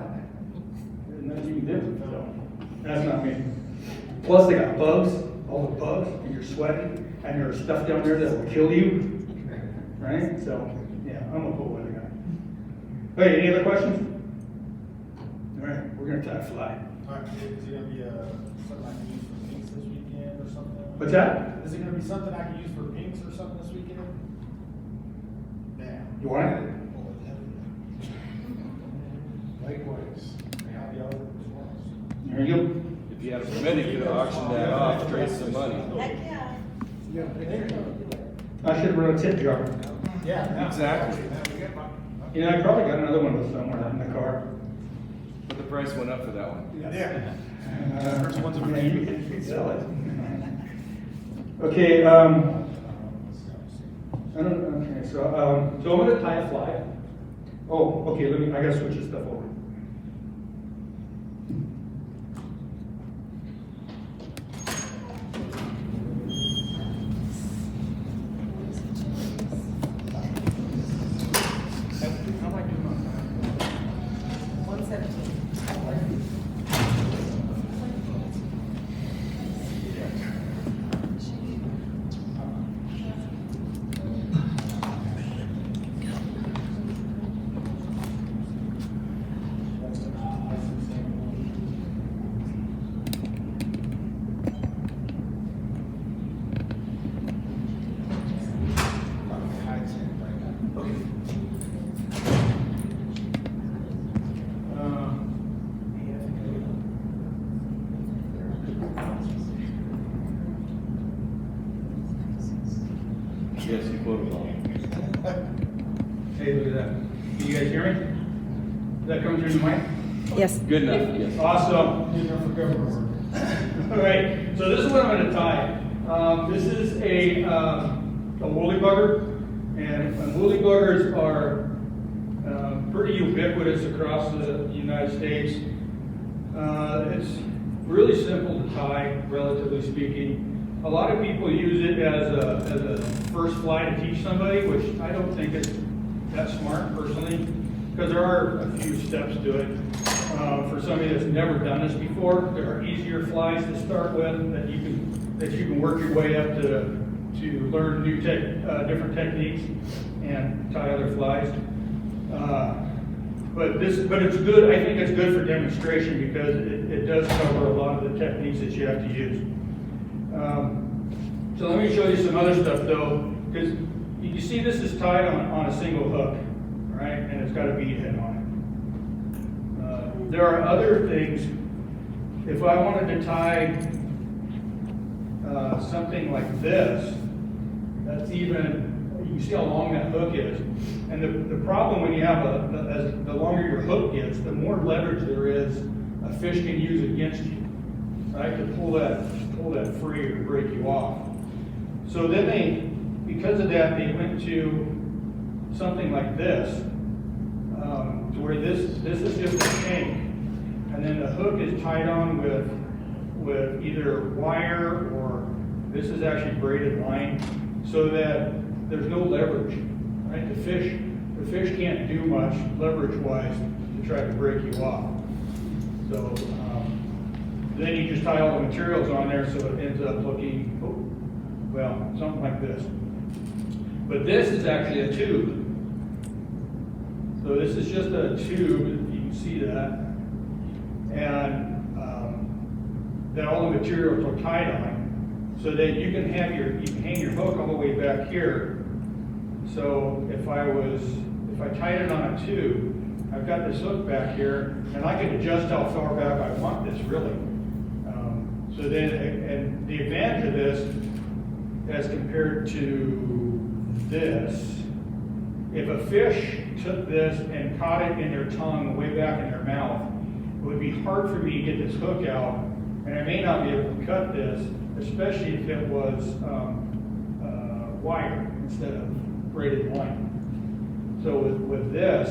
there's nothing you can do. So that's not me. Plus they got bugs, all the bugs, and you're sweating, and there's stuff down there that will kill you, right? So, yeah, I'm a cold weather guy. Hey, any other questions? All right, we're gonna tie a fly. Is it gonna be something I can use for pinks this weekend or something? What's that? Is it gonna be something I can use for pinks or something this weekend? Damn. You want it? Likewise. How the other ones? There you go. If you had a permit, you could auction that off, trade some money. I should run a tip jar. Yeah. Exactly. You know, I probably got another one of those somewhere in the car. But the price went up for that one. Yeah. First one's a you can sell it. Okay, I don't, okay, so I'm gonna tie a fly. Oh, okay, I gotta switch this stuff over. How am I doing on that? 117. Yes, you quoted all. Hey, look at that. Can you guys hear me? Is that coming through the mic? Yes. Good enough, yes. Awesome. All right, so this is what I'm going to tie. This is a woolly bugger, and woolly buggers are pretty ubiquitous across the United States. It's really simple to tie, relatively speaking. A lot of people use it as a first fly to teach somebody, which I don't think is that smart personally, because there are a few steps to it. For somebody that's never done this before, there are easier flies to start with that you can work your way up to learn new different techniques and tie other flies. But it's good. I think it's good for demonstration because it does cover a lot of the techniques that you have to use. So let me show you some other stuff though, because you see this is tied on a single hook, right? And it's got a bead head on it. There are other things. If I wanted to tie something like this, that's even, you can see how long that hook is. And the problem when you have the longer your hook gets, the more leverage there is a fish can use against you, right? To pull that free or break you off. So then because of that, they went to something like this, to where this is just a shank, and then the hook is tied on with either wire or this is actually braided line, so that there's no leverage, right? The fish can't do much leverage-wise to try to break you off. So then you just tie all the materials on there, so it ends up looking, well, something like this. But this is actually a tube. So this is just a tube, you can see that. And then all the materials are tied on, so that you can hang your hook all the way back here. So if I tied it on a tube, I've got this hook back here, and I can adjust how far back I want this really. So then, and the advantage of this, as compared to this, if a fish took this and caught it in their tongue way back in their mouth, it would be hard for me to get this hook out And I may not be able to cut this, especially if it was wire instead of braided line. So with this,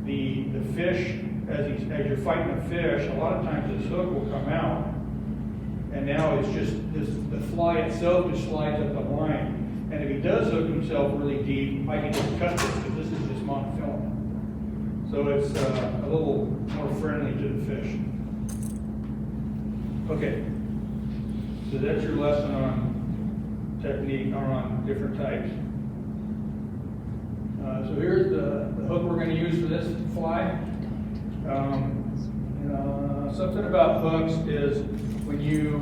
the fish, as you're fighting a fish, a lot of times this hook will come out, and now it's just the fly itself just slides up the line. And if he does hook himself really deep, I can just cut this because this is just monofilament. So it's a little more friendly to the fish. Okay, so that's your lesson on technique, or on different types. So here's the hook we're going to use for this fly. Something about hooks is when you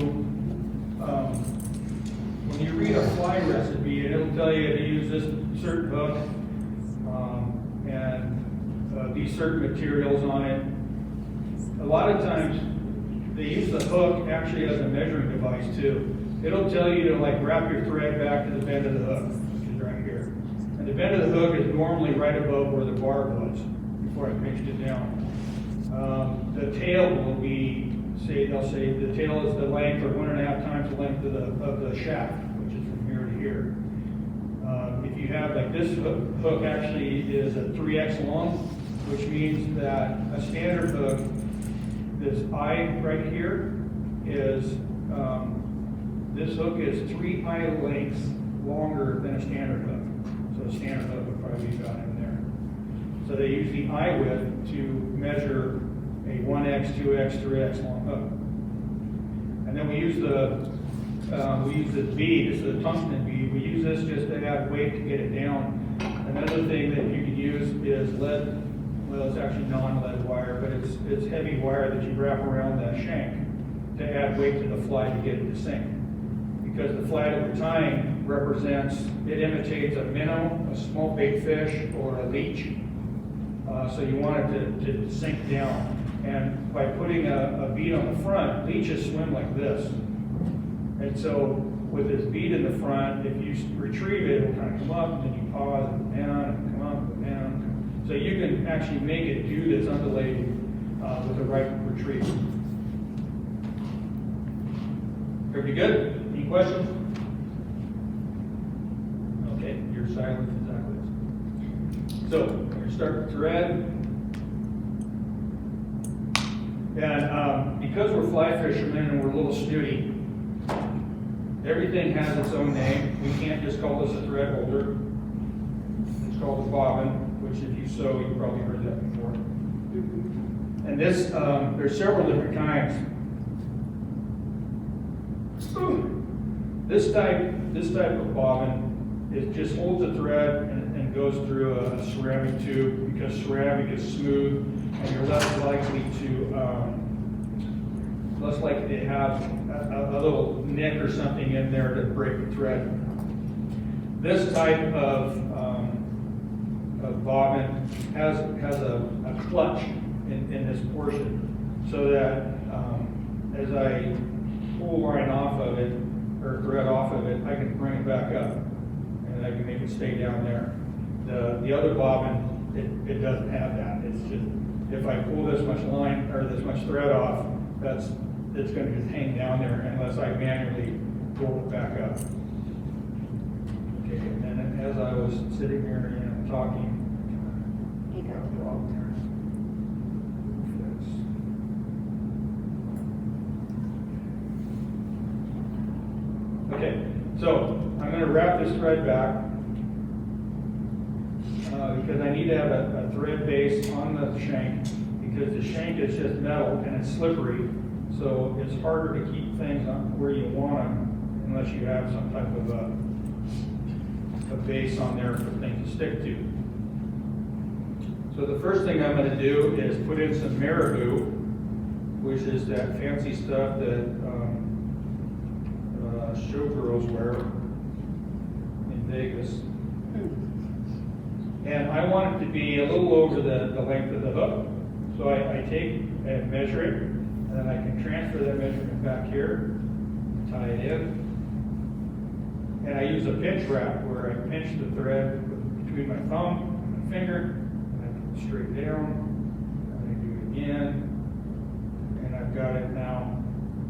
read a fly recipe, and it'll tell you to use this certain hook and these certain materials on it. A lot of times they use the hook actually as a measuring device too. It'll tell you to like wrap your thread back to the bend of the hook, which is right here. And the bend of the hook is normally right above where the barb was before I pinched it down. The tail will be, they'll say the tail is the length or 1.5 times the length of the shaft, which is from here to here. If you have like this hook actually is a 3x long, which means that a standard hook, this eye right here is, this hook is 3 eye lengths longer than a standard hook. So a standard hook would probably be about in there. So they use the eye width to measure a 1x, 2x, 3x long hook. And then we use this bead, this is a tungsten bead. We use this just to add weight to get it down. Another thing that you can use is lead, well, it's actually non-lead wire, but it's heavy wire that you wrap around the shank to add weight to the fly to get it to sink. Because the fly that we're tying it imitates a minnow, a small bait fish, or a leech. So you want it to sink down. And by putting a bead on the front, leeches swim like this. And so with this bead in the front, if you retrieve it, it'll kind of come up, and then you pause and down, and come up and down. So you can actually make it do this undulating with the right retrieve. Everybody good? Any questions? Okay, you're silent, exactly. So, we're going to start the thread. And because we're fly fishermen and we're a little snooty, everything has its own name. We can't just call this a thread holder. It's called a bobbin, which if you sew, you've probably heard that before. And this, there's several different kinds. This type of bobbin, it just holds a thread and goes through a ceramic tube, because ceramic is smooth and you're less likely to have a little nick or something in there to break the thread. This type of bobbin has a clutch in this portion, so that as I pull line off of it, or thread off of it, I can bring it back up, and I can make it stay down there. The other bobbin, it doesn't have that. It's just, if I pull this much line, or this much thread off, it's going to just hang down there unless I manually pull it back up. Okay, and then as I was sitting here and talking, got a problem there. Okay, so I'm going to wrap this thread back because I need to have a thread base on the shank, because the shank is just metal and it's slippery, so it's harder to keep things on where you want them unless you have some type of a base on there for things to stick to. So the first thing I'm going to do is put in some marabou, which is that fancy stuff that showgirls wear in Vegas. And I want it to be a little over the length of the hook. So I take and measure it, and then I can transfer that measurement back here, tie it in. And I use a pinch wrap where I pinch the thread between my thumb and my finger, and I put it straight down, and I do it again, and I've got it now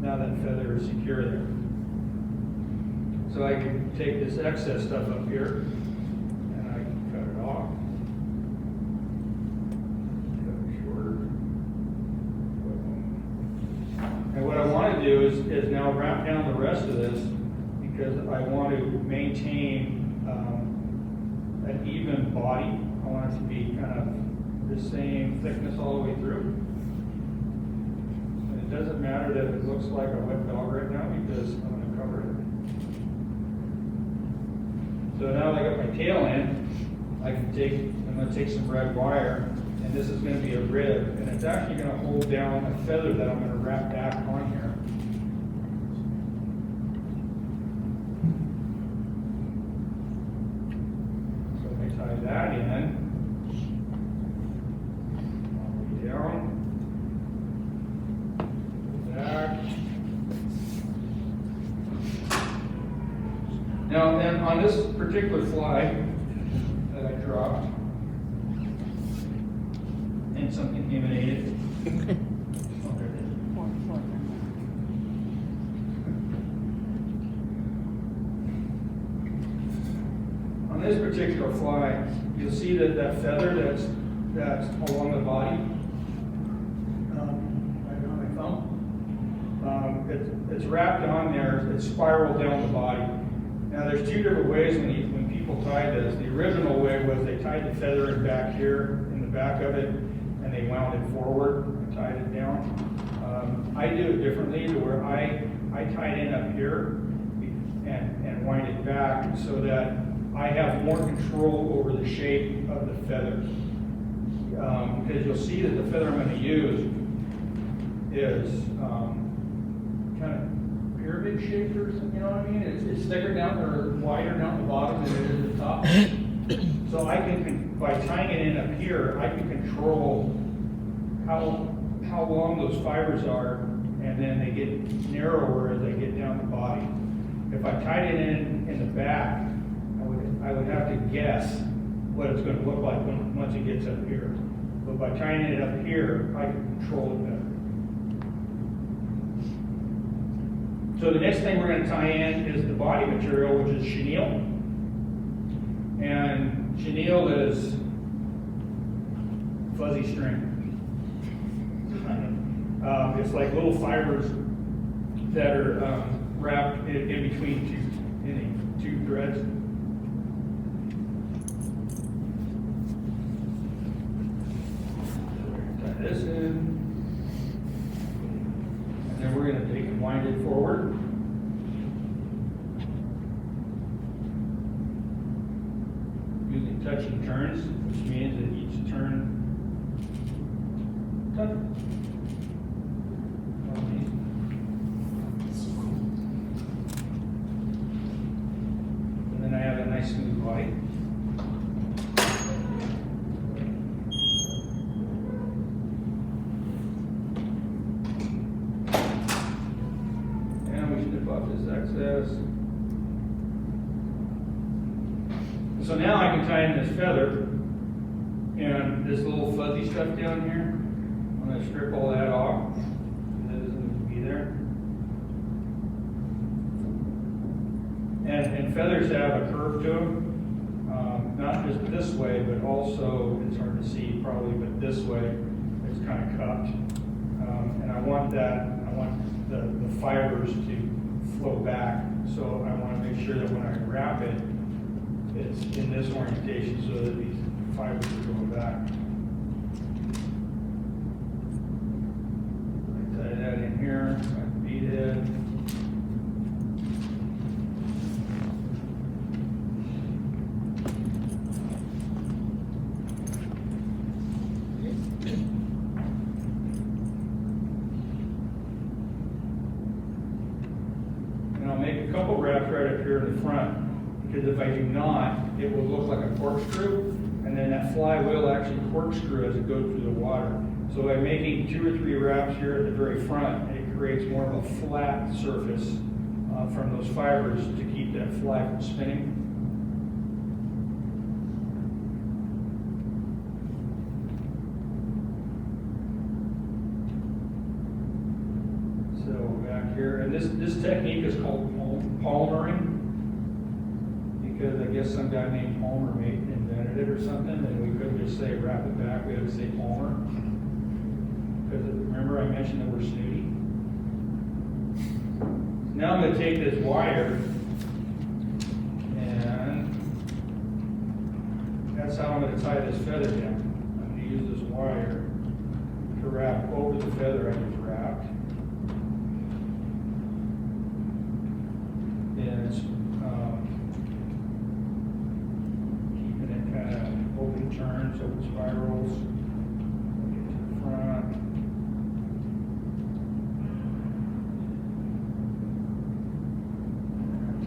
now that feather is secure there. So I can take this excess stuff up here and I can cut it off. Cut it shorter. And what I want to do is now wrap down the rest of this because I want to maintain an even body. I want it to be kind of the same thickness all the way through. And it doesn't matter that it looks like a wet dog right now because I'm going to cover it. So now that I got my tail in, I'm going to take some red wire, and this is going to be a rib, and it's actually going to hold down a feather that I'm going to wrap back on here. So let me tie that in. All the way down. Back. Now, then on this particular fly that I dropped, and something emanated. On this particular fly, you'll see that feather that's along the body, right on my thumb, it's wrapped on there, it's spiraled down the body. Now there's two different ways when people tie this. The original way was they tied the feather in back here, in the back of it, and they wound it forward and tied it down. I do it differently to where I tie it in up here and wind it back so that I have more control over the shape of the feathers. Because you'll see that the feather I'm going to use is kind of pyramid shaped or something, you know what I mean? It's thicker down or wider down the bottom than it is at the top. So I can, by tying it in up here, I can control how long those fibers are, and then they get narrower as they get down the body. If I tied it in the back, I would have to guess what it's going to look like once it gets up here. But by tying it up here, I can control it better. So the next thing we're going to tie in is the body material, which is chenille. And chenille is fuzzy string. It's like little fibers that are wrapped in between two threads. Tie this in. And then we're going to take and wind it forward. Using touching turns, which means that each turn touch. And then I have a nice smooth body. Excess. So now I can tie in this feather and this little fuzzy stuff down here. I'm going to strip all that off. That doesn't need to be there. And feathers have a curve to them, not just this way, but also, it's hard to see probably, but this way, it's kind of cupped. And I want the fibers to flow back, so I want to make sure that when I wrap it, it's in this orientation so that these fibers are going back. I tie that in here, my bead head. Make a couple wraps right up here in the front, because if I do not, it will look like a corkscrew, and then that fly will actually corkscrew as it goes through the water. So by making 2 or 3 wraps here at the very front, it creates more of a flat surface from those fibers to keep that fly from spinning. So back here, and this technique is called palmering, because I guess some guy named Palmer invented it or something, and we couldn't just say wrap it back, we had to say Palmer. Because remember I mentioned that we're snooty? Now I'm going to take this wire, and that's how I'm going to tie this feather down. I'm going to use this wire to wrap over the feather I just wrapped. And it's keeping it kind of open turns, open spirals. Get to the front.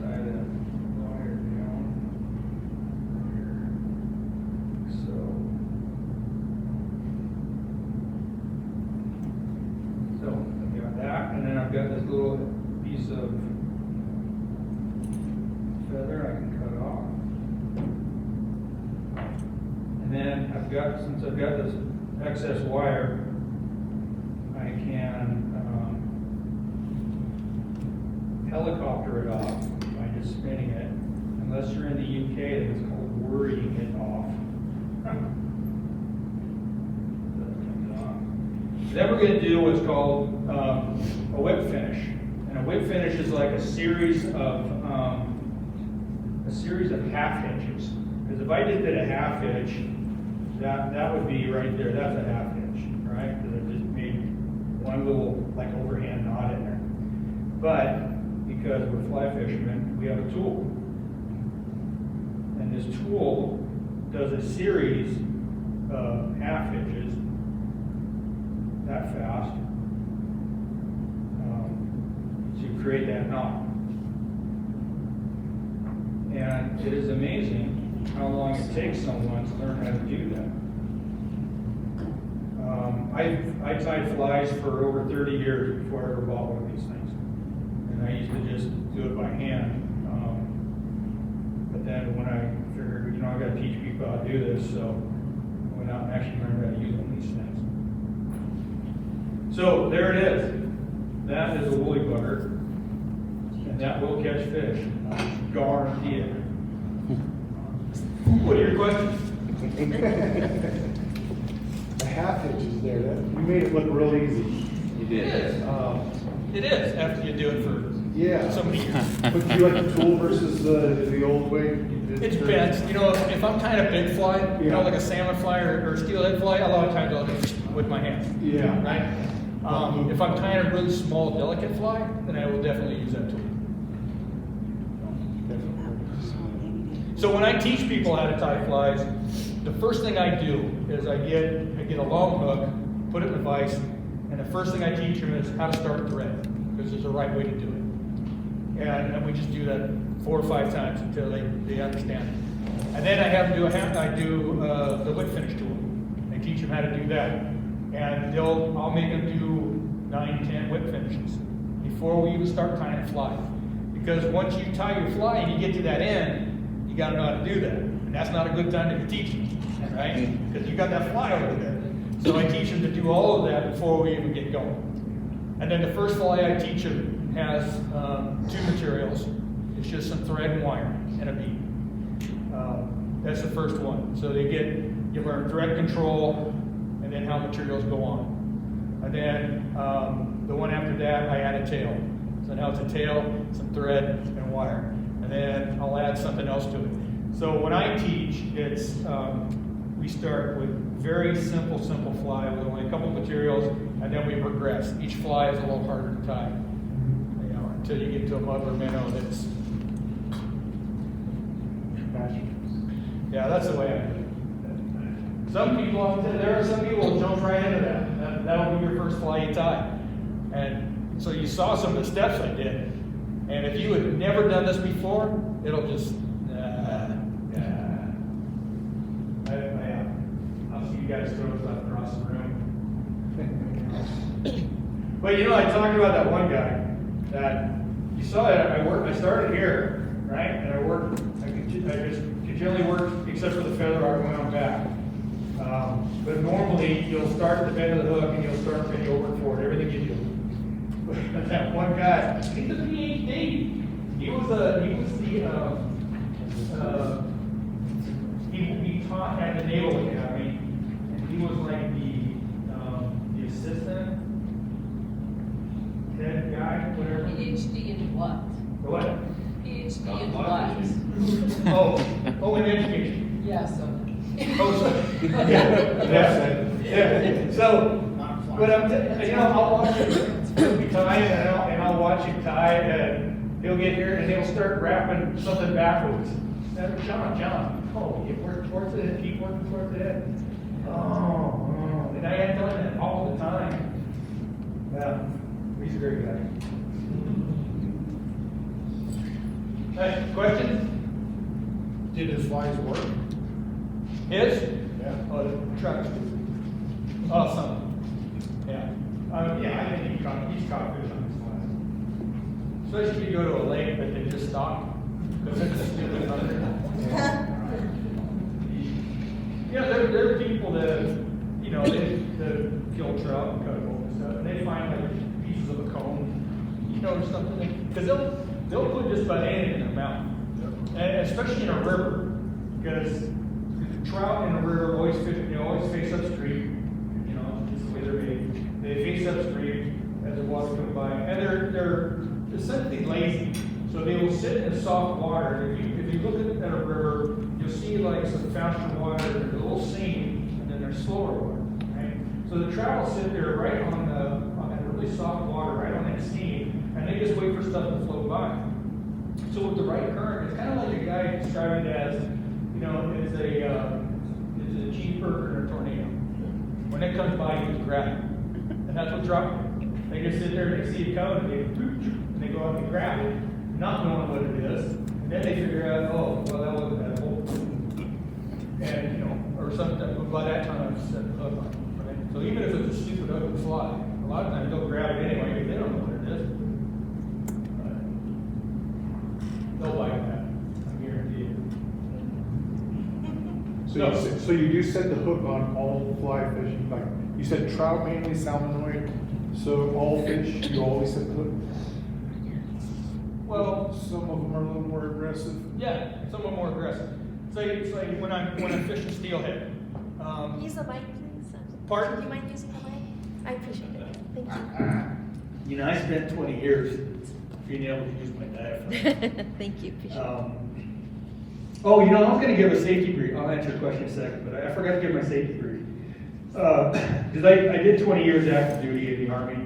Tie that wire down here. So I've got that, and then I've got this little piece of feather I can cut off. And then since I've got this excess wire, I can helicopter it off by just spinning it. Unless you're in the UK, then it's called worrying it off. Then we're going to do what's called a whip finish. And a whip finish is like a series of half hitches. Because if I just did a half hitch, that would be right there. That's a half hitch, right? Because I just made one little like overhand knot in there. But because we're fly fishermen, we have a tool. And this tool does a series of half hitches that fast to create that knot. And it is amazing how long it takes someone to learn how to do that. I tied flies for over 30 years before I ever bought one of these things. And I used to just do it by hand. But then when I figured, I've got to teach people how to do this, so I went out and actually learned how to use one of these things. So there it is. That is a woolly bugger. And that will catch fish. I guarantee it. What are your questions? The half hitch is there, you made it look real easy. You did. It is after you do it for so many years. But do you like the tool versus the old way? It depends. If I'm tying a big fly, like a salmon fly or steelhead fly, a lot of times I'll do it with my hands. Yeah. Right? If I'm tying a really small, delicate fly, then I will definitely use that tool. So when I teach people how to tie flies, the first thing I do is I get a long hook, put it in the vise, and the first thing I teach them is how to start thread, because there's a right way to do it. And we just do that 4 or 5 times until they understand it. And then I have them do the whip finish tool. I teach them how to do that. And I'll make them do 9, 10 whip finishes before we even start tying a fly. Because once you tie your fly and you get to that end, you got to know how to do that. And that's not a good time to be teaching, right? Because you got that fly over there. So I teach them to do all of that before we even get going. And then the first fly I teach them has 2 materials. It's just some thread and wire and a bead. That's the first one. So you learn thread control and then how materials go on. And then the one after that, I add a tail. So now it's a tail, some thread, and wire. And then I'll add something else to it. So when I teach, we start with very simple fly with only a couple materials, and then we progress. Each fly is a little harder to tie, until you get to a mud or minnow that's. Yeah, that's the way I do it. There are some people who jump right into that. That'll be your first fly you tie. And so you saw some of the steps I did. And if you had never done this before, it'll just, I'll see you guys throw stuff across the room. But I talked about that one guy that you saw that I started here, right? And I just continually work, except for the feather arc when I'm back. But normally you'll start at the bend of the hook and you'll work forward, everything you do. But that one guy, He's a PhD. He taught at the Naval Academy, and he was like the assistant head guy, whatever. PhD in what? What? PhD in what? Oh, in education. Yeah, so. Oh, so, yeah. So, but I'll watch him, he'll be tying, and I'll watch him tie, and he'll get here, and he'll start wrapping something backwards. John, oh, you work towards it, keep working towards it. Oh, and I had done that all the time. Yeah, he's a great guy. Questions? Did his flies work? His? Yeah. Oh, the truck. Oh, some. Yeah. Yeah, I think he's caught fish on his flies. Especially if you go to a lake that they just stop. Because it's stupid under. There are people that, that kill trout and cut them open and stuff, and they find like pieces of a cone, or something. Because they'll put just about anything in their mouth. And especially in a river, because the trout in a river always face upstream. This is the way they're made. They face upstream as the water comes by, and they're essentially lazy. So they will sit in soft water. If you look at a river, you'll see like some faster water, there's a little seam, and then there's slower water. Right? So the trout will sit there right on that really soft water, right on that seam, and they just wait for stuff to float by. So with the right current, it's kind of like a guy described it as, it's a cheeseburger in a tornado. When it comes by, you just grab it. And that's what trout do. They just sit there, they see it coming, and they go out and grab it, not knowing what it is. And then they figure out, oh, well, that wasn't that hole. And, or something, but by that time, it's set the hook on it. Right? So even if it's a stupid ugly fly, a lot of times they'll grab it anyway because they don't know what it is. They'll like that, I guarantee it. So you do set the hook on all fly fishing, like, you said trout mainly, salmonoid, so all fish, you always set the hook? Well, some of them are a little more aggressive. Yeah, some are more aggressive. Say when I'm fishing steelhead. Use the mic, please. Pardon? Do you mind using the mic? I appreciate it. Thank you. I spent 20 years being able to use my diaphragm. Thank you. Appreciate it. I was going to give a safety brief. I'll answer your question in a second, but I forgot to give my safety brief. Because I did 20 years active duty in the Army,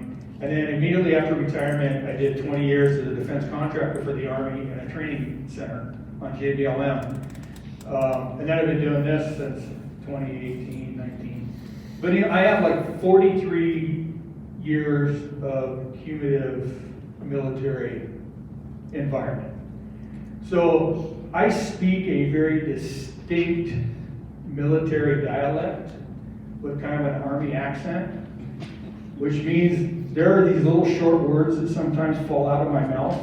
and then immediately after retirement, I did 20 years as a defense contractor for the Army in a training center on JBLM. And then I've been doing this since 2018, 19. But I have like 43 years of cumulative military environment. So I speak a very distinct military dialect with kind of an Army accent, which means there are these little short words that sometimes fall out of my mouth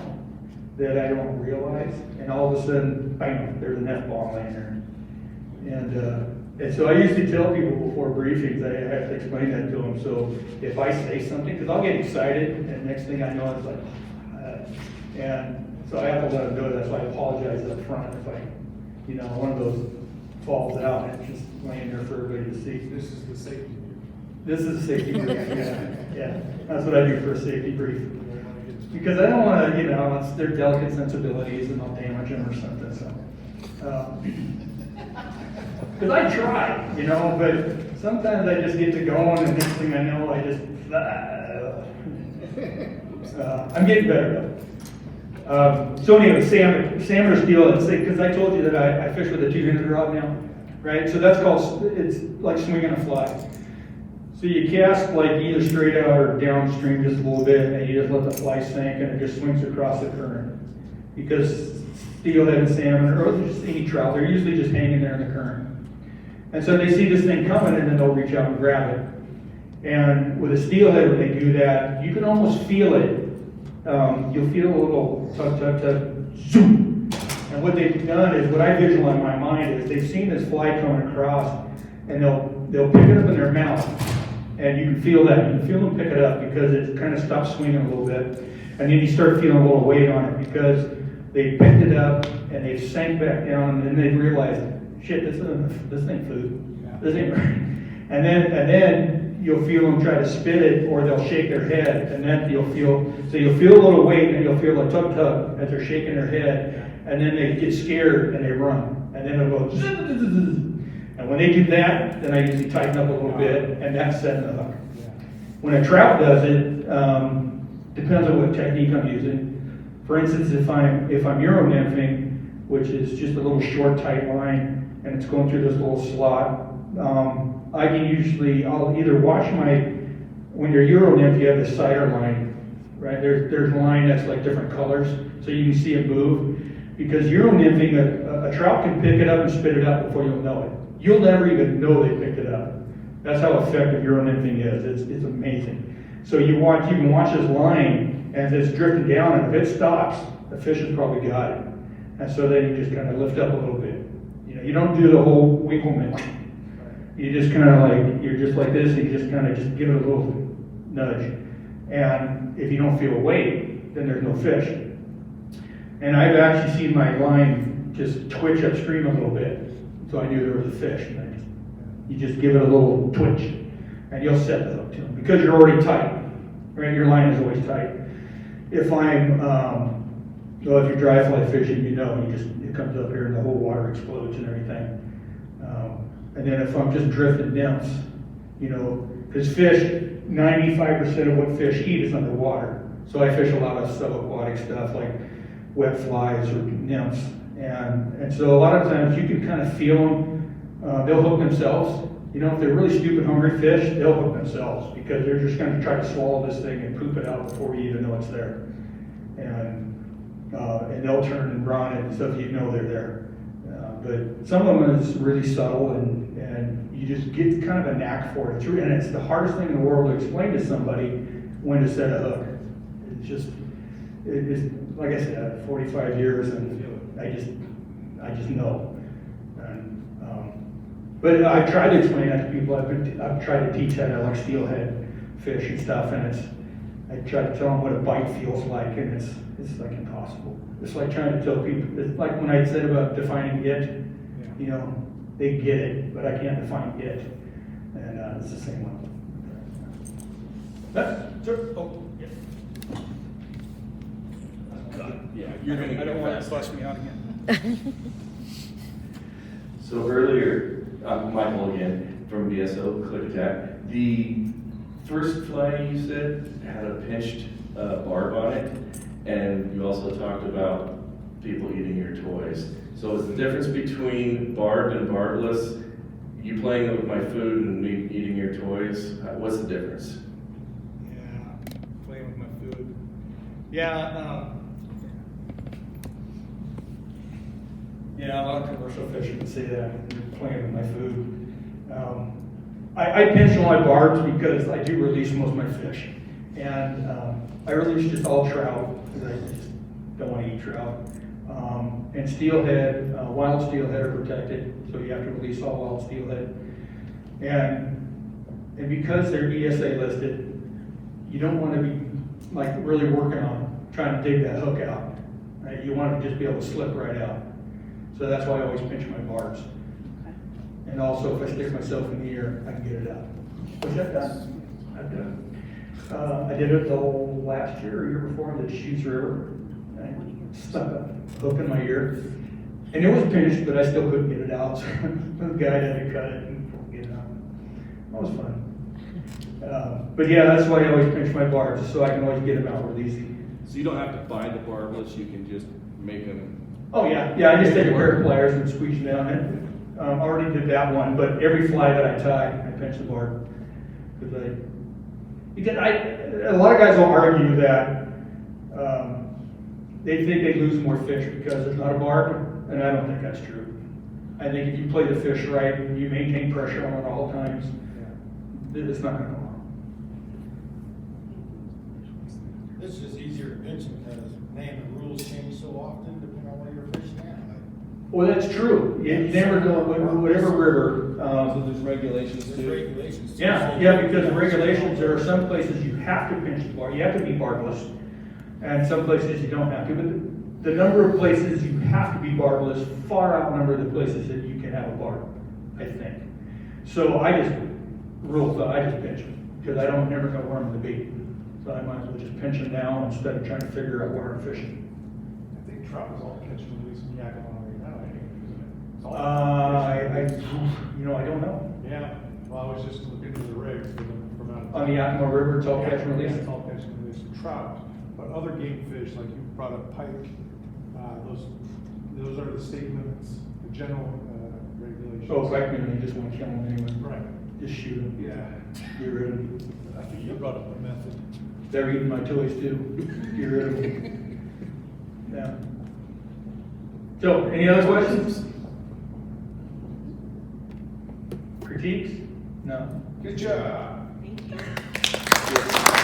that I don't realize, and all of a sudden, I know there's an F-bomb laying there. And so I usually tell people before briefings, I have to explain that to them. So if I say something, because I'll get excited, and next thing I know, it's like, and so I have to let them know that, so I apologize up front if one of those falls out and it's just laying there for everybody to see. This is the safety brief. This is a safety brief, yeah. That's what I do for a safety brief. Because I don't want to, it's their delicate sensibilities and I'll damage them or something, so. Because I try, but sometimes I just get to going and next thing I know, I just, I'm getting better though. So anyway, salmon or steelhead, because I told you that I fish with a 200 rod now, right? So that's it's like swinging a fly. So you cast like either straight out or downstream just a little bit, and you just let the fly sink, and it just swings across the current. Because steelhead and salmon, or just any trout, they're usually just hanging there in the current. And so they see this thing coming, and then they'll reach out and grab it. And with a steelhead, when they do that, you can almost feel it. You'll feel a little tug, tug, tug, zoom. And what they've done is, what I visualize in my mind is, they've seen this fly coming across, and they'll pick it up in their mouth, And you can feel that, you can feel them pick it up because it kind of stops swinging a little bit. And then you start feeling a little weight on it because they picked it up and they sank back down and then they realized, shit, this ain't food. This ain't right. And then you'll feel them try to spit it or they'll shake their head. And then you'll feel a little weight and you'll feel a tug as they're shaking their head. And then they get scared and they run. And then it'll go zzz, zzz, zzz. And when they do that, then I usually tighten up a little bit, and that's setting the hook. When a trout does it, depends on what technique I'm using. For instance, if I'm Euro nymphing, which is just a little short, tight line, and it's going through this little slot, I can I'll either watch when you're Euro nymph, you have the cider line, right? There's a line that's like different colors, so you can see it move. Because Euro nymphing, a trout can pick it up and spit it out before you'll know it. You'll never even know they picked it up. That's how effective Euro nymphing is. It's amazing. So you can watch this line as it's drifting down, and if it stops, the fish has probably got it. And so then you just kind of lift up a little bit. You don't do the whole Winkleman. You just kind of you're just like this, and you just kind of give it a little nudge. And if you don't feel weight, then there's no fish. And I've actually seen my line just twitch upstream a little bit. So I knew there was a fish. And you just give it a little twitch, and you'll set the hook to them because you're already tight. Right? Your line is always tight. If if you're dry fly fishing, it comes up here and the whole water explodes and everything. And then if I'm just drifting nymphs, because fish, 95% of what fish eat is underwater. So I fish a lot of subaquatic stuff like wet flies or nymphs. And so a lot of times you can kind of feel them, they'll hook themselves. If they're really stupid hungry fish, they'll hook themselves because they're just going to try to swallow this thing and poop it out before you even know it's there. And they'll turn and run and stuff, they're there. But some of them is really subtle and you just get kind of a knack for it. And it's the hardest thing in the world to explain to somebody when to set a hook. It's like I said, 45 years and I just know. But I've tried to explain that to people. I've tried to teach how to like steelhead fish and stuff, and I try to tell them what a bite feels like, and it's like impossible. It's like trying to tell people. It's like when I said about defining it. They get it, but I can't define it, and it's the same one. Yeah, you're gonna. I don't want to bust me out again. So earlier, Michael again from BSO Click Attack. The first fly you said had a pinched barb on it, and you also talked about people eating your toys. So is the difference between barbed and barbless, you playing with my food and me eating your toys? What's the difference? Yeah, playing with my food. Yeah, a lot of commercial fishermen say that, you're playing with my food. I pinch all my barbs because I do release most of my fish. And I release just all trout because I just don't want to eat trout. And steelhead, wild steelhead are protected, so you have to release all wild steelhead. And because they're ESA listed, you don't want to be really working on trying to dig that hook out. Right? You want to just be able to slip right out. So that's why I always pinch my barbs. And also, if I stick myself in the ear, I can get it out. Which I've done. I did it the last year or year before in the Shoes River. I stuck a hook in my ear. And it was pinched, but I still couldn't get it out. So the guy had to cut it and get it out. That was fun. But yeah, that's why I always pinch my barbs, so I can always get them out real easy. So you don't have to buy the barbless, you can just make them. Oh yeah, I just take a pair of pliers and squeeze them down it. I already did that one, but every fly that I tie, I pinch the barb. Because a lot of guys will argue that they think they lose more fish because there's not a barb, and I don't think that's true. I think if you play the fish right and you maintain pressure on it all times, it's not going to go wrong. It's just easier to pinch them because, man, the rules change so often depending on where you're fishing at. Well, that's true. You never know, whatever river, river. So there's regulations There's too. regulations. Yeah, yeah, because the regulations, there are some places you have to pinch the bar, you have to be barbless, and some places you don't have to, but the number of places you have to be barbless far outnumber the places that you can have a barb, I think. So I just pinch them, because I don't never know where I'm gonna be. So I might as well just pinch them down instead of trying to figure out where I'm fishing. I think trout is all catch and release in Yakima right now, I think, isn't it? It's all I don't know. Yeah, well, I was just looking into the regs from out of. On the Yakima River, it's all catch and release? Yeah, it's all catch and release of trout, but other game fish, like you brought up pike, those are the state limits, the general, regulations. Oh, frankly, they just want to kill them anyway. Right, Just shoot them. yeah, Get rid of them. I think you brought up the method. They're eating my toys too. Get rid of them. Yeah. So, any other questions? Critiques? No. Good job. Thank you.